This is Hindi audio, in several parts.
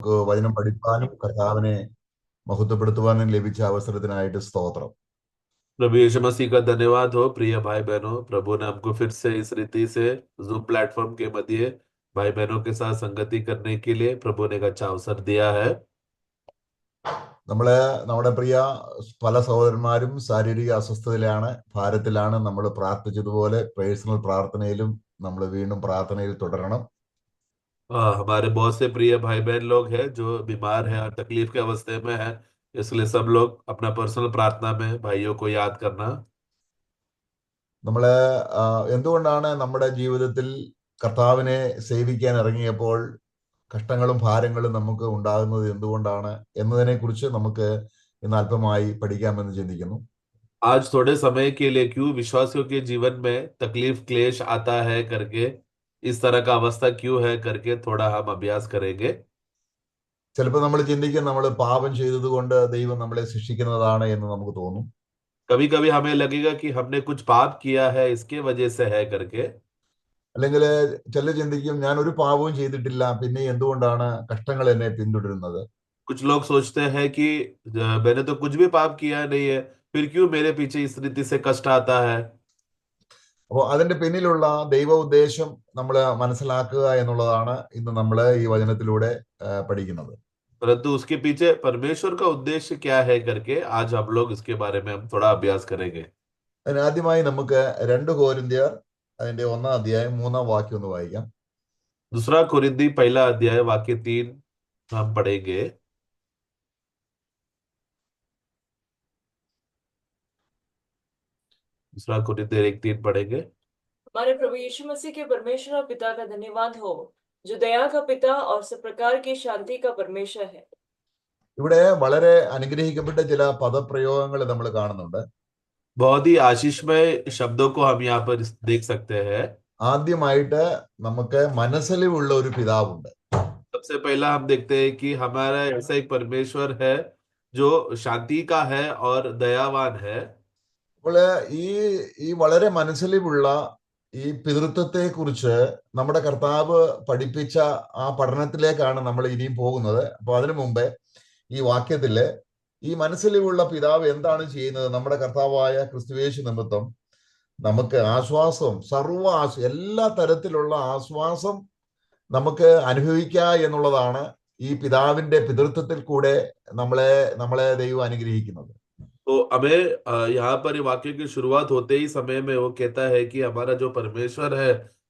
നമുക്ക് വചനം പഠിപ്പാനും കർത്താവിനെ മഹത്വപ്പെടുത്തുവാനും ലഭിച്ച അവസരത്തിനായിട്ട് സ്തോത്രം. प्रभु यीशु मसीह का धन्यवाद हो। प्रिय भाई बहनों, प्रभु ने हमको फिर से इस रीति से जूम प्लेटफॉर्म के मध्य भाई बहनों के साथ संगति करने के लिए प्रभु ने एक अच्छा अवसर दिया है। നമ്മുടെ പ്രിയ പല സഹോദരന്മാരും ശാരീരിക അസ്വസ്ഥതയിലാണ്, ഭാരത്തിലാണ്. നമ്മൾ പ്രാർത്ഥിച്ചതുപോലെ പേഴ്സണൽ പ്രാർത്ഥനയിലും നമ്മൾ വീണ്ടും പ്രാർത്ഥനയിൽ തുടരണം. हमारे बहुत से प्रिय भाई बहन लोग हैं जो बीमार हैं और तकलीफ के अवस्थे में हैं, इसलिए सब लोग अपना पर्सनल प्रार्थना में भाइयों को याद करना। നമ്മള് എന്തുകൊണ്ടാണ് നമ്മുടെ ജീവിതത്തിൽ കർത്താവിനെ സേവിക്കാൻ ഇറങ്ങിയപ്പോൾ കഷ്ടങ്ങളും ഭാരങ്ങളും നമുക്ക് ഉണ്ടാകുന്നത് എന്തുകൊണ്ടാണ് എന്നതിനെ കുറിച്ച് നമുക്ക് ഇന്ന് അല്പമായി പഠിക്കാമെന്ന് ചിന്തിക്കുന്നു. आज थोड़े समय के लिए क्यों विश्वासियों के जीवन में तकलीफ क्लेश आता है करके, इस तरह का अवस्था क्यों है करके थोड़ा हम अभ्यास करेंगे। ചിലപ്പോൾ നമ്മൾ ചിന്തിക്കും നമ്മൾ പാപം ചെയ്തതുകൊണ്ട് ദൈവം നമ്മളെ ശിക്ഷിക്കുന്നതാണ് എന്ന് നമുക്ക് തോന്നും. कभी कभी हमें लगेगा कि हमने कुछ पाप किया है इसके वजह से है करके। അല്ലെങ്കിൽ ചിലർ ചിന്തിക്കും ഞാൻ ഒരു പാപവും ചെയ്തിട്ടില്ല, പിന്നെ എന്തുകൊണ്ടാണ് കഷ്ടങ്ങൾ എന്നെ പിന്തുടരുന്നത്. कुछ लोग सोचते हैं कि मैंने तो कुछ भी पाप किया नहीं है, फिर क्यों मेरे पीछे इस रीति से कष्ट आता है। അപ്പോൾ അതിന്റെ പിന്നിലുള്ള ദൈവ ഉദ്ദേശം നമ്മൾ മനസ്സിലാക്കുക എന്നുള്ളതാണ് ഇന്ന് നമ്മൾ ഈ വചനത്തിലൂടെ പഠിക്കുന്നത്. परंतु उसके पीछे परमेश्वर का उद्देश्य क्या है करके आज हम लोग इसके बारे में हम थोड़ा अभ्यास करेंगे। അതിനാദ്യമായി നമുക്ക് 2 कोरिन्थियर അതിന്റെ 1-ാം അധ്യായം 3-ാം വാക്യം ഒന്ന് വായിക്കാം. दूसरा कुरिन्थी पहला अध्याय वाक्य 3 हम पढ़ेंगे। दूसरा कुरिन्थी 1:3 पढ़ेंगे। हमारे प्रभु यीशु मसीह के परमेश्वर और पिता का धन्यवाद हो, जो दया का पिता और सब प्रकार की शांति का परमेश्वर है। ഇവിടെ വളരെ അനുഗ്രഹിക്കപ്പെട്ട ചില പദപ്രയോഗങ്ങൾ നമ്മൾ കാണുന്നുണ്ട്. बहुत ही आशीषमय शब्दों को हम यहाँ पर देख सकते हैं। ആദ്യമായിട്ട് നമുക്ക് മനസ്സലിവുള്ള ഒരു പിതാവുണ്ട്. सबसे पहला हम देखते हैं कि हमारा ऐसा एक परमेश्वर है जो शांति का है और दयावान है। അപ്പോൾ ഈ വളരെ മനസ്സലിവുള്ള ഈ പിതൃത്വത്തെ കുറിച്ച് നമ്മുടെ കർത്താവ് പഠിപ്പിച്ച ആ പഠനത്തിലേക്കാണ് നമ്മൾ ഇനിയും പോകുന്നത്. അപ്പൊ അതിനു മുമ്പേ ഈ വാക്യത്തില് ഈ മനസ്സലിവുള്ള പിതാവ് എന്താണ് ചെയ്യുന്നത്? നമ്മുടെ കർത്താവായ ക്രിസ്തുയേശു നിമിത്തം നമുക്ക് ആശ്വാസം, എല്ലാ തരത്തിലുള്ള ആശ്വാസം നമുക്ക് അനുഭവിക്കുക എന്നുള്ളതാണ് ഈ പിതാവിന്റെ പിതൃത്വത്തിൽ കൂടെ നമ്മളെ ദൈവം അനുഗ്രഹിക്കുന്നത്. तो हमें यहाँ पर वाक्य की शुरुआत होते ही समय में वो कहता है कि हमारा जो परमेश्वर है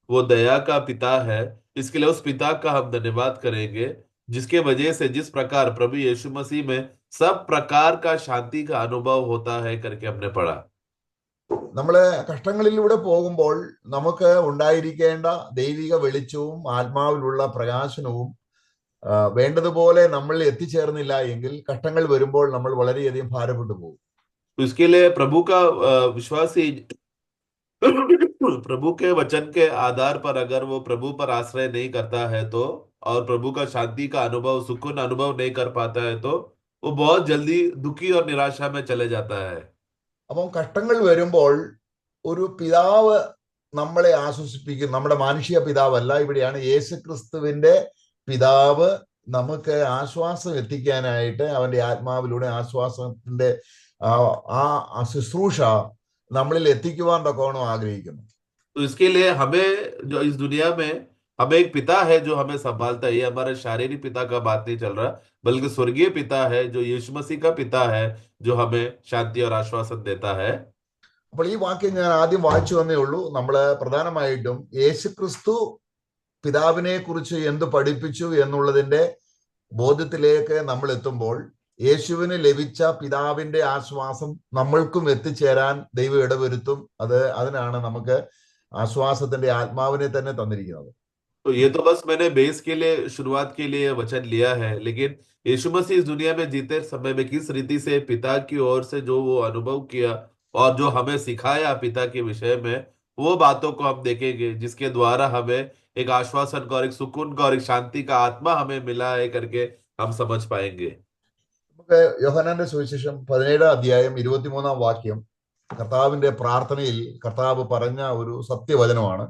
वो दया का पिता है। इसके लिए उस पिता का हम धन्यवाद करेंगे, जिसके वजह से जिस प्रकार प्रभु यीशु मसीह में सब प्रकार का शांति का अनुभव होता है करके हमने पढ़ा। നമ്മള് കഷ്ടങ്ങളിലൂടെ പോകുമ്പോൾ നമുക്ക് ഉണ്ടായിരിക്കേണ്ട ദൈവിക വെളിച്ചവും ആത്മാവിലുള്ള പ്രകാശനവും വേണ്ടതുപോലെ നമ്മൾ എത്തിച്ചേർന്നില്ല എങ്കിൽ കഷ്ടങ്ങൾ വരുമ്പോൾ നമ്മൾ വളരെയധികം ഭാരപ്പെട്ടു പോകും. तो इसके लिए प्रभु का विश्वासी प्रभु के वचन के आधार पर अगर वो प्रभु पर आश्रय नहीं करता है तो, और प्रभु का शांति का अनुभव, सुकून अनुभव नहीं कर पाता है तो वो बहुत जल्दी दुखी और निराशा में चले जाता है। അപ്പം കഷ്ടങ്ങൾ വരുമ്പോൾ ഒരു പിതാവ് നമ്മളെ ആശ്വസിപ്പിക്കും. നമ്മുടെ മാനുഷിക പിതാവല്ല, ഇവിടെയാണ് യേശുക്രിസ്തുവിന്റെ പിതാവ് നമുക്ക് ആശ്വാസം എത്തിക്കാനായിട്ട് അവന്റെ ആത്മാവിലൂടെ ആശ്വാസത്തിന്റെ ആ ശുശ്രൂഷ നമ്മളിൽ എത്തിക്കുവാൻ തക്കവണ്ണം ആഗ്രഹിക്കുന്നു. तो इसके लिए हमें जो इस दुनिया में हमें एक पिता है जो हमें संभालता है। ये हमारे शारीरिक पिता का बात नहीं चल रहा, बल्कि स्वर्गीय पिता है जो यीशु मसीह का पिता है, जो हमें शांति और आश्वासन देता है। അപ്പോൾ ഈ വാക്യം ഞാൻ ആദ്യം വായിച്ചു വന്നേ ഉള്ളൂ. നമ്മള് പ്രധാനമായിട്ടും യേശുക്രിസ്തു പിതാവിനെ കുറിച്ച് എന്ത് പഠിപ്പിച്ചു എന്നുള്ളതിന്റെ ബോധ്യത്തിലേക്ക് നമ്മൾ എത്തുമ്പോൾ യേശുവിന് ലഭിച്ച പിതാവിന്റെ ആശ്വാസം നമ്മൾക്കും എത്തിച്ചേരാൻ ദൈവം ഇടവരുത്തും. അതിനാണ് നമുക്ക് ആശ്വാസത്തിന്റെ ആത്മാവിനെ തന്നെ തന്നിരിക്കുന്നത്. तो ये तो बस मैंने बेस के लिए, शुरुआत के लिए वचन लिया है, लेकिन यीशु मसीह इस दुनिया में जीते समय में किस रीति से पिता की ओर से जो वो अनुभव किया और जो हमें सिखाया पिता के विषय में, वो बातों को हम देखेंगे, जिसके द्वारा हमें एक आश्वासन का और एक सुकून का और एक शांति का आत्मा हमें मिला है करके हम समझ पाएंगे। നമുക്ക് യോഹന്നാന്റെ സുവിശേഷം 17-ാം അധ്യായം 23-ാം വാക്യം കർത്താവിന്റെ പ്രാർത്ഥനയിൽ കർത്താവ് പറഞ്ഞ ഒരു സത്യവചനമാണ്.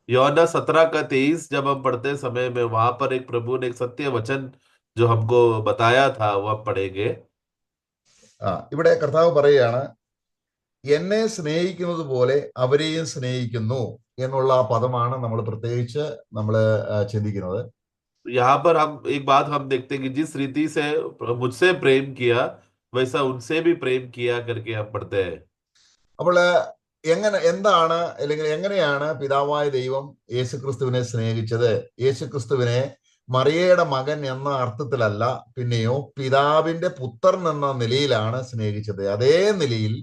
യോഹन्ना 17 का 23 जब हम पढ़ते समय में वहां पर एक प्रभु ने एक सत्य वचन जो हमको बताया था वो हम पढ़ेंगे। ഇവിടെ കർത്താവ് പറയുകയാണ്, എന്നെ സ്നേഹിക്കുന്നത് പോലെ അവരെയും സ്നേഹിക്കുന്നു എന്നുള്ള ആ പദമാണ് നമ്മൾ പ്രത്യേകിച്ച് നമ്മൾ ചിന്തിക്കുന്നത്. यहाँ पर हम एक बात हम देखते हैं कि जिस रीति से मुझसे प्रेम किया वैसा उनसे भी प्रेम किया करके हम पढ़ते हैं। അപ്പോൾ എന്താണ് അല്ലെങ്കിൽ എങ്ങനെയാണ് പിതാവായ ദൈവം യേശുക്രിസ്തുവിനെ സ്നേഹിച്ചത്? യേശുക്രിസ്തുവിനെ മറിയയുടെ മകൻ എന്ന അർത്ഥത്തിലല്ല, പിന്നെയോ പിതാവിന്റെ പുത്രൻ എന്ന നിലയിലാണ് സ്നേഹിച്ചത്. അതേ നിലയിൽ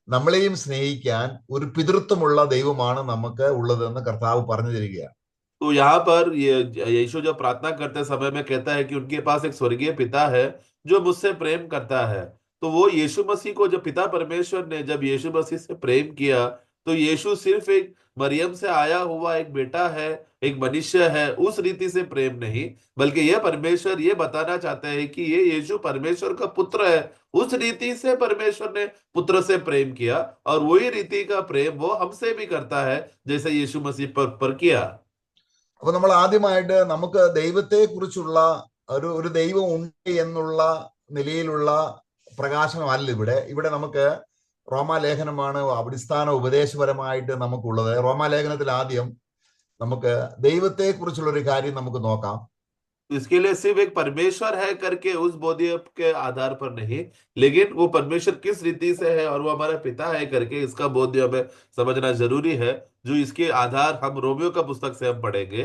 നമ്മളെയും സ്നേഹിക്കാൻ ഒരു പിതൃത്വമുള്ള ദൈവമാണ് നമുക്ക് ഉള്ളതെന്ന് കർത്താവ് പറഞ്ഞു തരികയാണ്. तो यहाँ पर ये यीशु जब प्रार्थना करते समय में कहता है कि उनके पास एक स्वर्गीय पिता है जो मुझसे प्रेम करता है। तो वो यीशु मसीह को, जब पिता परमेश्वर ने जब यीशु मसीह से प्रेम किया, तो यीशु सिर्फ एक मरियम से आया हुआ एक बेटा है, एक मनुष्य है, उस रीति से प्रेम नहीं, बल्कि यह परमेश्वर ये बताना चाहते हैं कि ये यीशु परमेश्वर का पुत्र है। उस रीति से परमेश्वर ने पुत्र से प्रेम किया और वही रीति का प्रेम वो हमसे भी करता है, जैसे यीशु मसीह पर किया। അപ്പൊ നമ്മൾ ആദ്യമായിട്ട് നമുക്ക് ദൈവത്തെ കുറിച്ചുള്ള ഒരു ദൈവം ഉണ്ട് എന്നുള്ള നിലയിലുള്ള പ്രകാശനമല്ല ഇവിടെ നമുക്ക് റോമാലേഖനമാണ് അടിസ്ഥാന ഉപദേശപരമായിട്ട് നമുക്കുള്ളത്. റോമാലേഖനത്തിൽ ആദ്യം നമുക്ക് ദൈവത്തെ കുറിച്ചുള്ള ഒരു കാര്യം നമുക്ക് നോക്കാം. इसके लिए सिर्फ एक परमेश्वर है करके उस बोध्य के आधार पर नहीं, लेकिन वो परमेश्वर किस रीति से है और वो हमारा पिता है करके इसका बोध्य हमें समझना जरूरी है, जो इसके आधार हम रोमियो का पुस्तक से हम पढ़ेंगे।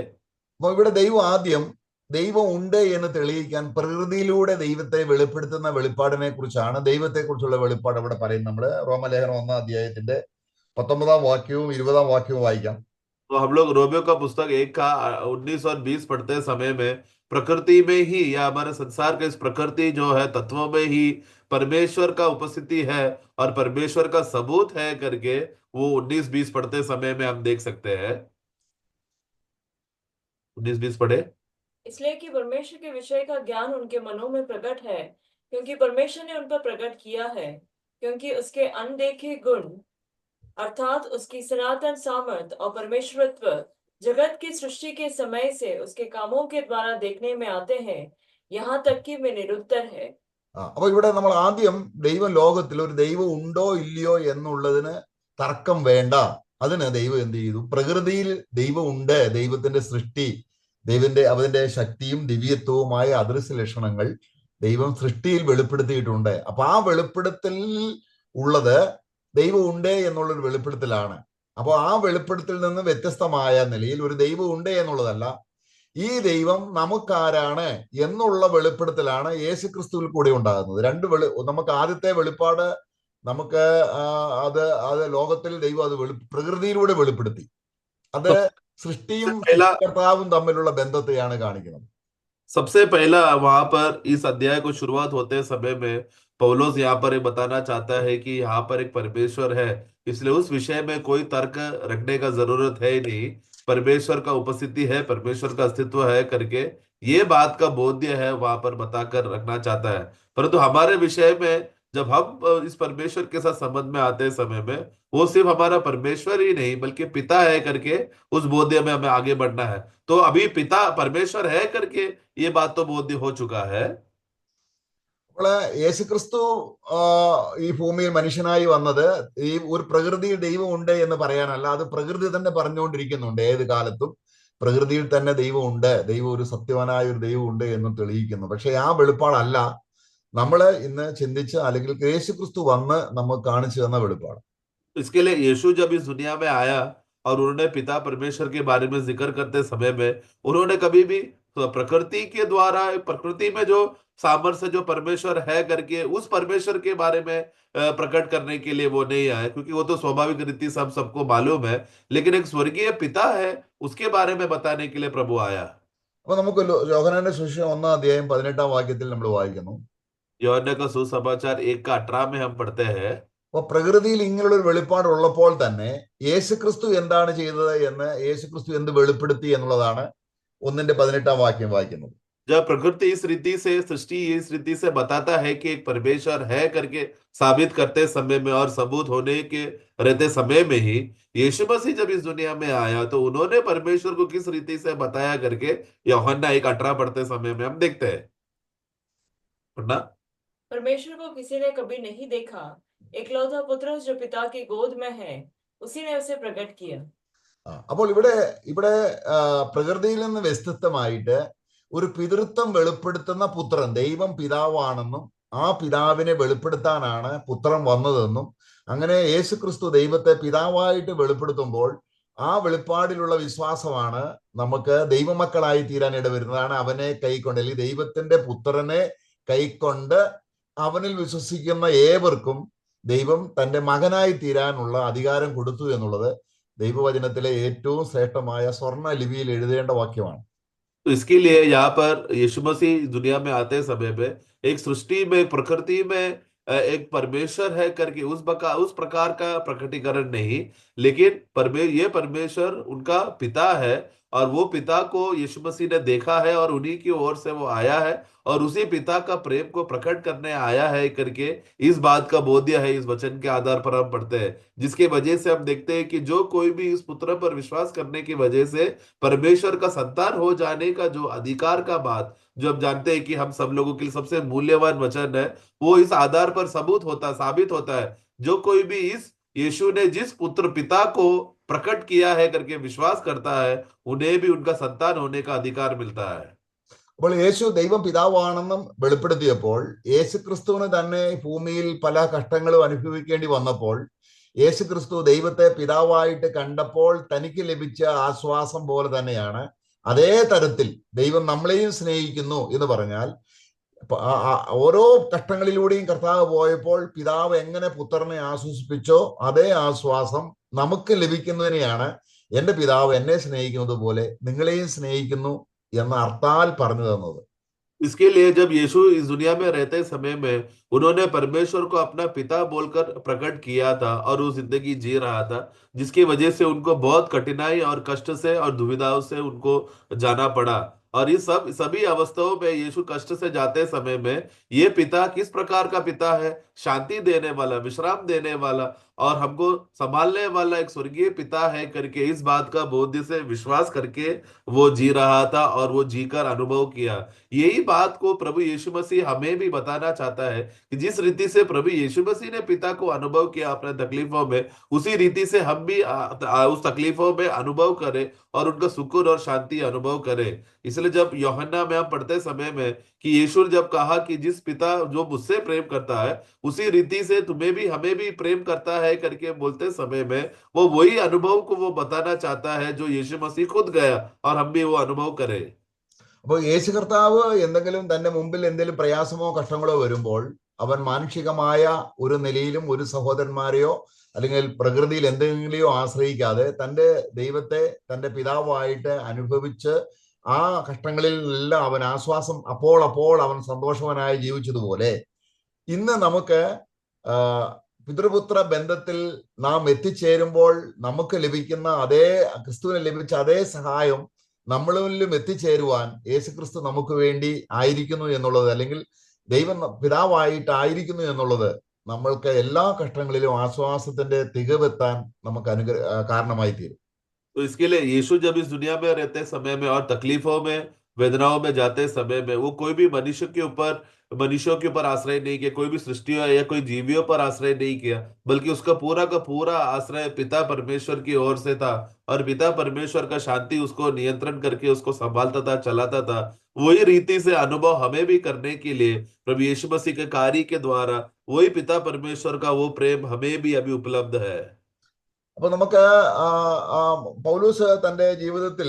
അപ്പൊ ഇവിടെ ദൈവം ആദ്യം ദൈവം ഉണ്ട് എന്ന് തെളിയിക്കാൻ പ്രകൃതിയിലൂടെ ദൈവത്തെ വെളിപ്പെടുത്തുന്ന വെളിപ്പാടിനെ കുറിച്ചാണ്, ദൈവത്തെ കുറിച്ചുള്ള വെളിപ്പാട് ഇവിടെ പറയുന്നത്. നമ്മള് റോമലേഖനം 1-ാം അധ്യായത്തിന്റെ 19-ാം വാക്യവും 20-ാം വാക്യവും വായിക്കാം. तो हम लोग रोमियो का पुस्तक 1 का 19 और 20 पढ़ते समय में प्रकृति में ही, या हमारे संसार के इस प्रकृति जो है तत्वों में ही परमेश्वर का उपस्थिति है और परमेश्वर का सबूत है करके वो 19-20 पढ़ते समय में हम देख सकते हैं। 19-20 पढ़े। इसलिए कि परमेश्वर के विषय का ज्ञान उनके मनों में प्रकट है, क्योंकि परमेश्वर ने उन पर प्रकट किया है, क्योंकि उसके अनदेखे गुण अर्थात उसकी सनातन सामर्थ और परमेश्वरत्व जगत की सृष्टि के समय से उसके कामों के द्वारा देखने में आते हैं, यहाँ तक कि वे निरुत्तर है। അപ്പൊ ഇവിടെ നമ്മൾ ആദ്യം ദൈവം ലോകത്തിൽ ഒരു ദൈവം ഉണ്ടോ ഇല്ലയോ എന്നുള്ളതിന് തർക്കം വേണ്ട. അതിന് ദൈവം എന്ത് ചെയ്തു? പ്രകൃതിയിൽ ദൈവം ഉണ്ട്, ദൈവത്തിന്റെ സൃഷ്ടി, അതിന്റെ ശക്തിയും ദിവ്യത്വവുമായ അദൃശ്യ ലക്ഷണങ്ങൾ ദൈവം സൃഷ്ടിയിൽ വെളിപ്പെടുത്തിയിട്ടുണ്ട്. അപ്പൊ ആ വെളിപ്പെടുത്തൽ ഉള്ളത് ദൈവം ഉണ്ട് എന്നുള്ളൊരു വെളിപ്പെടുത്തലാണ്. അപ്പോൾ ആ വെളിപ്പെടുത്തൽ നിന്ന് വ്യത്യസ്തമായ നിലയിൽ ഒരു ദൈവം ഉണ്ട് എന്നുള്ളതല്ല, ഈ ദൈവം നമുക്കാരാണ് എന്നുള്ള വെളിപ്പെടുത്തലാണ് യേശുക്രിസ്തുവിൽ കൂടെ ഉണ്ടാകുന്നത്. നമുക്ക് ആദ്യത്തെ വെളിപ്പാട് നമുക്ക് അത് ലോകത്തിൽ ദൈവം അത് പ്രകൃതിയിലൂടെ വെളിപ്പെടുത്തി. അത് സൃഷ്ടിയും കർത്താവും തമ്മിലുള്ള ബന്ധത്തെയാണ് കാണിക്കുന്നത്. सबसे पहला वहां पर इस अध्याय को शुरुआत होते समय में पौलुस यहाँ पर ये बताना चाहता है कि यहाँ पर एक परमेश्वर है, इसलिए उस विषय में कोई तर्क रखने का जरूरत है ही नहीं। परमेश्वर का उपस्थिति है, परमेश्वर का अस्तित्व है करके ये बात का बोध्य है वहां पर बताकर रखना चाहता है। परंतु हमारे विषय में जब हम इस परमेश्वर के साथ संबंध में आते समय में वो सिर्फ हमारा परमेश्वर ही नहीं बल्कि पिता है करके उस बोध्य में हमें आगे बढ़ना है। तो अभी पिता परमेश्वर है करके ये बात तो बोध्य हो चुका है। യേശുക്രിസ്തു ഈ ഭൂമിയിൽ മനുഷ്യനായി വന്നത് ഈ ഒരു പ്രകൃതിയിൽ ദൈവം ഉണ്ട് എന്ന് പറയാനല്ല, അത് പ്രകൃതി തന്നെ പറഞ്ഞുകൊണ്ടിരിക്കുന്നുണ്ട്. ഏത് കാലത്തും പ്രകൃതിയിൽ തന്നെ ദൈവം ഉണ്ട്, ദൈവം ഒരു സത്യവാനായ ഒരു ദൈവം ഉണ്ട് എന്ന് തെളിയിക്കുന്നു. പക്ഷെ ആ വെളിപ്പാടല്ല നമ്മൾ ഇന്ന് ചിന്തിച്ച് അല്ലെങ്കിൽ യേശുക്രിസ്തു വന്ന് നമുക്ക് കാണിച്ചു തന്ന വെളിപ്പാട്. इसके लिए यीशु जब इस दुनिया में आया और उन्होंने पिता परमेश्वर के बारे में जिक्र करते समय में उन्होंने कभी भी प्रकृति के द्वारा, प्रकृति में जो सामर्थ्य जो परमेश्वर है करके उस परमेश्वर के बारे में प्रकट करने के लिए वो नहीं आए, क्योंकि वो तो स्वाभाविक रीति से हम सबको मालूम है, लेकिन एक स्वर्गीय पिता है उसके बारे में बताने के लिए प्रभु आया। അപ്പൊ നമുക്ക് യോഹന്നാന്റെ സുവിശേഷം 1-ാം അധ്യായം 18-ാം വാക്യത്തിൽ നമ്മൾ വായിക്കുന്നു. യോഹന്നാൻ का सुसमाचार 1:18 में हम पढ़ते हैं। അപ്പൊ പ്രകൃതിയിൽ ഇങ്ങനെയുള്ള ഒരു വെളിപ്പാട് ഉള്ളപ്പോൾ തന്നെ യേശുക്രിസ്തു എന്താണ് ചെയ്തത് എന്ന്, യേശുക്രിസ്തു എന്ത് വെളിപ്പെടുത്തി എന്നുള്ളതാണ് 1-18 വാക്യം വായിക്കുന്നത്. जब प्रकृति इस रीति से, सृष्टि इस रीति से बताता है कि एक परमेश्वर है करके साबित करते समय में और सबूत होने के रहते समय में ही यीशु मसीह जब इस दुनिया में आया तो उन्होंने परमेश्वर को किस रीति से बताया करके यूहन्ना 1:18 पढ़ते समय में हम देखते हैं। वरना परमेश्वर को किसी ने कभी नहीं देखा, एकलौता पुत्र जो पिता की गोद में है, उसी ने उसे प्रकट किया। അപ്പോൾ ഇവിടെ ഇവിടെ പ്രകൃതിയിൽ നിന്ന് വ്യത്യസ്തമായിട്ട് ഒരു പിതൃത്വം വെളിപ്പെടുത്തുന്ന പുത്രൻ, ദൈവം പിതാവാണെന്നും ആ പിതാവിനെ വെളിപ്പെടുത്താനാണ് പുത്രൻ വന്നതെന്നും, അങ്ങനെ യേശുക്രിസ്തു ദൈവത്തെ പിതാവായിട്ട് വെളിപ്പെടുത്തുമ്പോൾ ആ വെളിപ്പാടിലുള്ള വിശ്വാസമാണ് നമുക്ക് ദൈവമക്കളായി തീരാൻ ഇടവരുന്നതാണ്. അവനെ കൈക്കൊണ്ട്, അല്ലെങ്കിൽ ദൈവത്തിന്റെ പുത്രനെ കൈക്കൊണ്ട് അവനിൽ വിശ്വസിക്കുന്ന ഏവർക്കും ദൈവം തന്റെ മകനായി തീരാനുള്ള അധികാരം കൊടുത്തു എന്നുള്ളത് ദൈവവചനത്തിലെ ഏറ്റവും ശ്രേഷ്ഠമായ സ്വർണ്ണ ലിപിയിൽ എഴുതേണ്ട വാക്യമാണ്. तो इसके लिए यहाँ पर यीशु मसीह दुनिया में आते समय में एक सृष्टि में, प्रकृति में एक परमेश्वर है करके उस प्रकार का प्रकटीकरण नहीं, लेकिन ये परमेश्वर उनका पिता है और वो पिता को यीशु मसीह ने देखा है और उन्हीं की ओर से वो आया है और उसी पिता का प्रेम को प्रकट करने आया है करके इस बात का बोध्य है। इस वचन के आधार पर हम पढ़ते हैं, जिसके वजह से हम देखते हैं कि जो कोई भी इस पुत्र पर विश्वास करने की वजह से परमेश्वर का संतान हो जाने का जो अधिकार का बात, जो हम जानते हैं कि हम सब लोगों के लिए सबसे मूल्यवान वचन है, वो इस आधार पर साबित होता है। जो कोई भी इस यीशु ने जिस पुत्र पिता को प्रकट किया है करके विश्वास करता है, उन्हें भी उनका संतान होने का अधिकार मिलता है। അപ്പോൾ യേശു ദൈവം പിതാവാണെന്നും വെളിപ്പെടുത്തിയപ്പോൾ യേശുക്രിസ്തുവിന് തന്നെ ഭൂമിയിൽ പല കഷ്ടങ്ങളും അനുഭവിക്കേണ്ടി വന്നപ്പോൾ യേശുക്രിസ്തു ദൈവത്തെ പിതാവായിട്ട് കണ്ടപ്പോൾ തനിക്ക് ലഭിച്ച ആശ്വാസം പോലെ തന്നെയാണ് അതേ തരത്തിൽ ദൈവം നമ്മളെയും സ്നേഹിക്കുന്നു എന്ന് പറഞ്ഞാൽ, ഓരോ കഷ്ടങ്ങളിലൂടെയും കർത്താവ് പോയപ്പോൾ പിതാവ് എങ്ങനെ പുത്രനെ ആശ്വസിപ്പിച്ചോ അതേ ആശ്വാസം നമുക്ക് ലഭിക്കുന്നതിനെയാണ് എന്റെ പിതാവ് എന്നെ സ്നേഹിക്കുന്നത് പോലെ നിങ്ങളെയും സ്നേഹിക്കുന്നു എന്ന അർത്ഥാൽ പറഞ്ഞു തന്നത്. इसके लिए जब यीशु इस दुनिया में रहते समय में उन्होंने परमेश्वर को अपना पिता बोलकर प्रकट किया था और वो जिंदगी जी रहा था, जिसकी वजह से उनको बहुत कठिनाई और कष्ट से और दुविधाओं से उनको जाना पड़ा। और इस सभी अवस्थाओं में यीशु कष्ट से जाते समय में ये पिता किस प्रकार का पिता है, शांति देने वाला, विश्राम देने वाला और हमको संभालने वाला एक स्वर्गीय पिता है करके इस बात का बोध से विश्वास करके वो जी रहा था और वो जीकर अनुभव किया। यही बात को प्रभु यीशु मसीह हमें भी बताना चाहता है कि जिस रीति से प्रभु यीशु मसीह ने पिता को अनुभव किया अपने तकलीफों में, उसी रीति से हम भी उस तकलीफों में अनुभव करें और उनका सुकून और शांति अनुभव करें। इसलिए जब यूहन्ना में हम पढ़ते समय में कि यीशु ने जब कहा कि जिस पिता जो मुझसे प्रेम करता है उसी रीति से तुम्हें भी हमें भी प्रेम करता है करके बोलते समय में वो वही अनुभव को वो बताना चाहता है जो यीशु मसीह खुद गया और हम भी वो अनुभव करें। അപ്പോൾ യേശു കർത്താവ് എന്തെങ്കിലും തന്റെ മുമ്പിൽ എന്തെങ്കിലും പ്രയാസമോ കഷ്ടങ്ങളോ വരുമ്പോൾ അവൻ മാനുഷികമായ ഒരു നിലയിലും ഒരു സഹോദരന്മാരെയോ അല്ലെങ്കിൽ പ്രകൃതിയിൽ എന്തെങ്കിലെയോ ആശ്രയിക്കാതെ തന്റെ ദൈവത്തെ തന്റെ പിതാവായിട്ട് അനുഭവിച്ച് ആ കഷ്ടങ്ങളിൽ എല്ലാം അവൻ ആശ്വാസം അപ്പോൾ അവൻ സന്തോഷവാനായി ജീവിച്ചതുപോലെ ഇന്ന് നമുക്ക് പിതൃപുത്ര ബന്ധത്തിൽ നാം എത്തിച്ചേരുമ്പോൾ നമുക്ക് ലഭിക്കുന്ന അതേ ക്രിസ്തുവിന് ലഭിച്ച അതേ സഹായം നമ്മളിലും എത്തിച്ചേരുവാൻ യേശുക്രിസ്തു നമുക്ക് വേണ്ടി ആയിരിക്കുന്നു എന്നുള്ളത്, അല്ലെങ്കിൽ ദൈവം പിതാവായിട്ടായിരിക്കുന്നു എന്നുള്ളത് നമ്മൾക്ക് എല്ലാ കഷ്ടങ്ങളിലും ആശ്വാസത്തിന്റെ തികവെത്താൻ നമുക്ക് കാരണമായി തീരും. तो इसके लिए यीशु जब इस दुनिया में रहते समय में और तकलीफों में, वेदनाओं में जाते समय में वो कोई भी मनुष्यों के ऊपर आश्रय नहीं किया, कोई भी सृष्टियों या कोई जीवियों पर आश्रय नहीं किया, बल्कि उसका पूरा का पूरा आश्रय पिता परमेश्वर की ओर से था और पिता परमेश्वर का शांति उसको नियंत्रण करके उसको संभालता था, चलाता था। वही रीति से अनुभव हमें भी करने के लिए प्रभु यीशु मसीह के कार्य के द्वारा वही पिता परमेश्वर का वो प्रेम हमें भी अभी उपलब्ध है। അപ്പൊ നമുക്ക് പൗലൂസ് തന്റെ ജീവിതത്തിൽ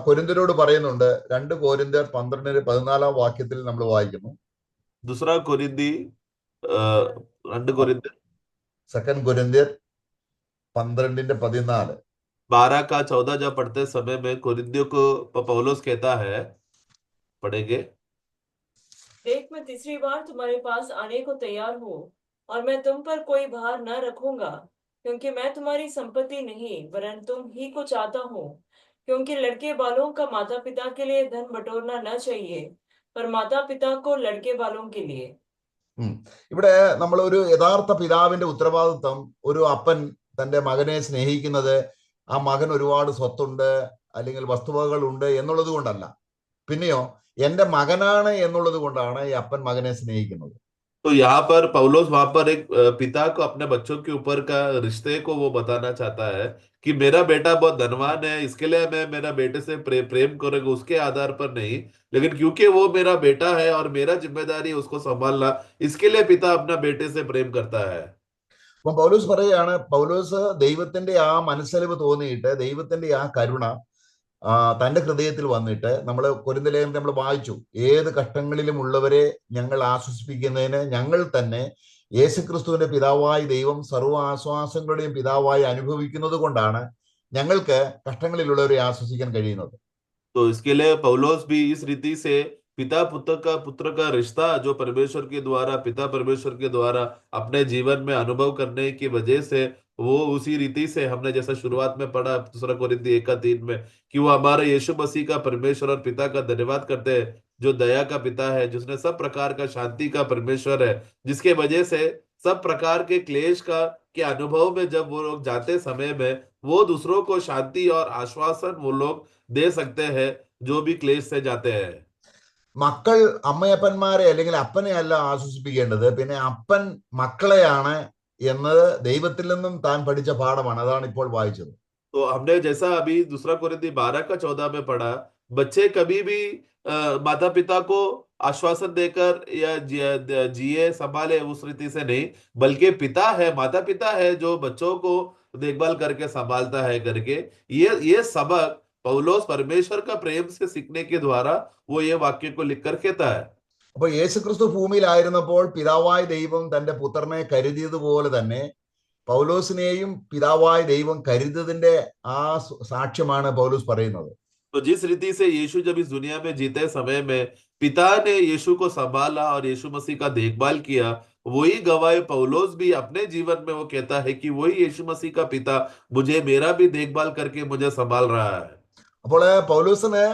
കൊരിന്ത്യരോട് പറയുന്നുണ്ട്. 2 കൊരിന്ത്യർ 12-14 വാക്യത്തിൽ നമ്മൾ വായിക്കുന്നു. दूसरा कोरिन्थी 2 कोरिन्थी 2 കൊരിന്ത്യർ 12-14 12 का 14 जब पढ़ते समय में कोरिन्थियों को पौलुस कहता है, पढ़ेंगे। देख, मैं तीसरी बार तुम्हारे पास आने को तैयार हूँ और मैं तुम पर कोई भार न रखूंगा, क्योंकि मैं तुम्हारी संपत्ति नहीं वरन तुम ही को चाहता हूँ। क्योंकि लड़के बालों का माता पिता के लिए धन बटोरना न चाहिए, पर माता पिता को लड़के बालों के लिए। ഇവിടെ നമ്മൾ ഒരു യഥാർത്ഥ പിതാവിന്റെ ഉത്തരവാദിത്വം ഒരു അപ്പൻ തന്റെ മകനെ സ്നേഹിക്കുന്നത് ആ മകൻ ഒരുപാട് സ്വത്തുണ്ട് അല്ലെങ്കിൽ വസ്തുവകകൾ ഉണ്ട് എന്നുള്ളത് കൊണ്ടല്ല. പിന്നെയോ എന്റെ മകനാണ് എന്നുള്ളത് കൊണ്ടാണ് ഈ അപ്പൻ മകനെ സ്നേഹിക്കുന്നത്. तो यहाँ पर पौलुस वहां पर एक पिता को अपने बच्चों के ऊपर का रिश्ते को वो बताना चाहता है कि मेरा बेटा बहुत धनवान है, इसके लिए मैं मेरा बेटे से प्रेम करूंगा, उसके आधार पर नहीं, लेकिन क्योंकि वो मेरा बेटा है और मेरा जिम्मेदारी है उसको संभालना, इसके लिए पिता अपना बेटे से प्रेम करता है। അപ്പം പൗലോസ് പറയുകയാണ്, പൗലോസ് ദൈവത്തിന്റെ ആ മനസ്സലിവ് തോന്നിയിട്ട്, ദൈവത്തിന്റെ ആ കരുണ തന്റെ ഹൃദയത്തിൽ വന്നിട്ട്, നമ്മൾ കൊരിന്ത്യലേഖനം നമ്മൾ വായിച്ചു, ഏത് കഷ്ടങ്ങളിലും ഉള്ളവരെ ഞങ്ങൾ ആശ്വസിപ്പിക്കുന്നതിന് ഞങ്ങൾ തന്നെ യേശുക്രിസ്തുവിന്റെ പിതാവായി ദൈവം സർവ്വ ആശ്വാസങ്ങളുടെയും പിതാവായി അനുഭവിക്കുന്നത് കൊണ്ടാണ് ഞങ്ങൾക്ക് കഷ്ടങ്ങളിലുള്ളവരെ ആശ്വസിക്കാൻ കഴിയുന്നത്. तो इसके लिए पौलुस भी इस रीति से पिता पुत्र का रिश्ता जो परमेश्वर के द्वारा, पिता परमेश्वर के द्वारा अपने जीवन में अनुभव करने की वजह से, वो उसी रीति से हमने जैसा शुरुआत में पढ़ा 2 कोरिन्थी 1:3 में कि वो हमारे यीशु मसीह का परमेश्वर और पिता का धन्यवाद करते हैं, जो दया का पिता है, जिसने सब प्रकार का शांति का परमेश्वर है, जिसके वजह से सब प्रकार के क्लेश का के अनुभव में जब वो लोग जाते समय में वो दूसरों को शांति और आश्वासन वो लोग दे सकते हैं जो भी क्लेश से जाते हैं। മക്കൾ അമ്മയപ്പന്മാരെ അല്ലെങ്കിൽ അപ്പനെ അല്ല ആശ്വസിപ്പിക്കേണ്ടത്, പിന്നെ അപ്പൻ മക്കളെയാണ് എന്നത് ദൈവത്തിൽ നിന്നും താൻ പഠിച്ച പാഠമാണ്. അതാണ് ഇപ്പോൾ വായിച്ചത്. तो हमने जैसा अभी 2 कोरिन्थी 12:14 में पढ़ा, बच्चे कभी भी माता पिता को आश्वासन देकर या जिए संभाले उस रीति से नहीं, बल्कि पिता है, माता पिता है जो बच्चों को देखभाल करके संभालता है करके, ये सबक पौलुस परमेश्वर का प्रेम से सीखने के द्वारा वो ये वाक्य को लिखकर कहता है। അപ്പൊ യേശുക്രിസ്തു ഭൂമിയിലായിരുന്നപ്പോൾ പിതാവായ ദൈവം തന്റെ പുത്രനെ കരുതിയതുപോലെ തന്നെ പൗലോസിനെയും പിതാവായ ദൈവം കരുതിയതിന്റെ ആ സാക്ഷ്യമാണ് പൗലോസ് പറയുന്നത്. तो जिस रीति से यीशु जब इस दुनिया में जीते समय में पिता ने यीशु को संभाला और यीशु मसीह का देखभाल किया, वही गवाही पौलुस भी अपने जीवन में वो कहता है कि वही यीशु मसीह का पिता मुझे मेरा भी देखभाल करके मुझे संभाल रहा है। അപ്പോൾ പൗലോസിന്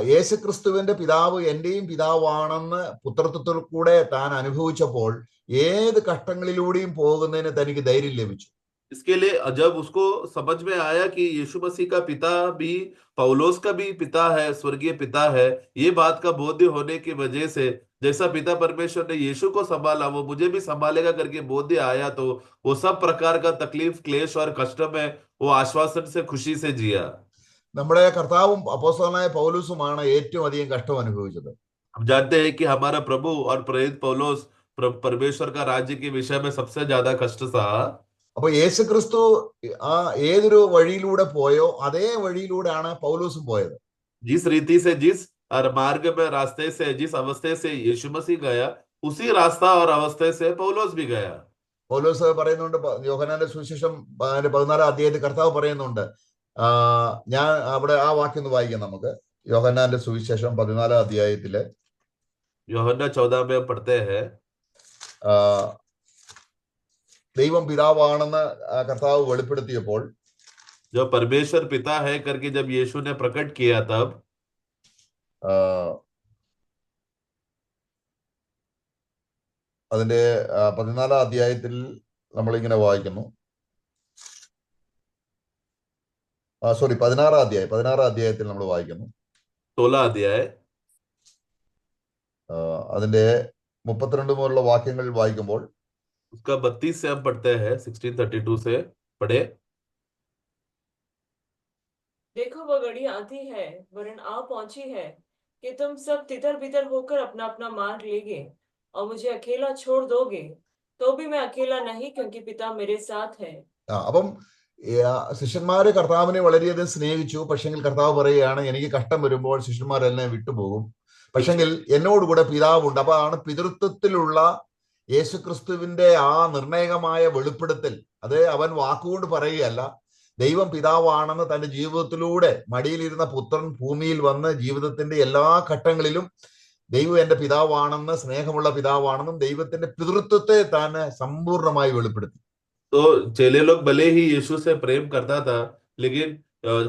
യേശുക്രിസ്തുവിന്റെ പിതാവ് എന്റെയും പിതാവാണെന്ന് പുത്രത്വത്തിൽ കൂടെ താൻ അനുഭവിച്ചപ്പോൾ ഏത് കഷ്ടങ്ങളിലൂടെയും പോകുന്നതിന് തനിക്ക് ധൈര്യം ലഭിച്ചു. इसके लिए जब उसको समझ में आया कि यीशु मसीह का पिता भी पौलुस का भी पिता है, स्वर्गीय पिता है, ये बात का बोध होने की वजह से जैसा पिता परमेश्वर ने यीशु को संभाला वो मुझे भी संभालेगा करके बोध आया, तो वो सब प्रकार का तकलीफ, क्लेश और कष्ट में वो आश्वासन से, खुशी से जिया। നമ്മുടെ കർത്താവും അപ്പോസ്തലനായ പൗലോസുമാണ് ഏറ്റവും അധികം കഷ്ടം അനുഭവിച്ചത്. हम जानते हैं कि हमारा प्रभु और प्रेरित पौलुस परमेश्वर का राज्य के विषय में सबसे ज्यादा कष्ट सहा। അപ്പൊ യേശുക്രിസ്തു ആ ഏതൊരു വഴിയിലൂടെ പോയോ അതേ വഴിയിലൂടെയാണ് പൗലോസും പോയത്. जिस रीति से, जिस मार्ग में, रास्ते से, जिस अवस्थे से यीशु मसीह गया, उसी रास्ता और अवस्थे से पौलुस भी गया। പൗലോസ് പറയുന്നുണ്ട്, യോഹന്നാന്റെ സുവിശേഷം 14 അധ്യായത്തിൽ കർത്താവ് പറയുന്നുണ്ട്, ഞാൻ അവിടെ ആ വാക്യം ഒന്ന് വായിക്കാം നമുക്ക്. യോഹന്നാന്റെ സുവിശേഷം 14 അധ്യായത്തില് യോഹന്നാൻ 14 में पढ़ते हैं, ദൈവം പിതാവാണെന്ന് കർത്താവ് വെളിപ്പെടുത്തിയപ്പോൾ, जो परमेश्वर पिता है करके जब यीशु ने प्रकट किया, तब അതിന്റെ 14 അധ്യായത്തിൽ നമ്മളിങ്ങനെ വായിക്കുന്നു. 16 അധ്യായത്തിൽ നമ്മൾ വായിക്കുന്നു. 16 अध्याय അതിന്റെ 32 മുതലുള്ള വാക്യങ്ങൾ വായിക്കുമ്പോൾ उसका 32 से हम पढ़ते हैं, 16:32 से पढ़े। देखो वह घड़ी आती है, वरन आ पहुंची है कि तुम सब तितर बितर होकर अपना अपना मार्ग लेगे और मुझे अकेला छोड़ दोगे, तो भी मैं अकेला नहीं, क्योंकि पिता मेरे साथ है। അപ്പം ശിഷ്യന്മാര് കർത്താവിനെ വളരെയധികം സ്നേഹിച്ചു. പക്ഷെങ്കിൽ കർത്താവ് പറയുകയാണ്, എനിക്ക് കഷ്ടം വരുമ്പോൾ ശിഷ്യന്മാരെല്ലാം വിട്ടുപോകും, പക്ഷെങ്കിൽ എന്നോടുകൂടെ പിതാവുണ്ട്. അപ്പൊ ആണ് പിതൃത്വത്തിലുള്ള യേശുക്രിസ്തുവിന്റെ ആ നിർണായകമായ വെളിപ്പെടുത്തൽ. അത് അവൻ വാക്കുകൊണ്ട് പറയുകയല്ല, ദൈവം പിതാവാണെന്ന് തന്റെ ജീവിതത്തിലൂടെ മടിയിലിരുന്ന പുത്രൻ ഭൂമിയിൽ വന്ന് ജീവിതത്തിന്റെ എല്ലാ ഘട്ടങ്ങളിലും ദൈവം എന്റെ പിതാവാണെന്ന്, സ്നേഹമുള്ള പിതാവാണെന്നും ദൈവത്തിന്റെ പിതൃത്വത്തെ താൻ സമ്പൂർണമായി വെളിപ്പെടുത്തി. तो चेले लोग भले ही यीशु से प्रेम करता था, लेकिन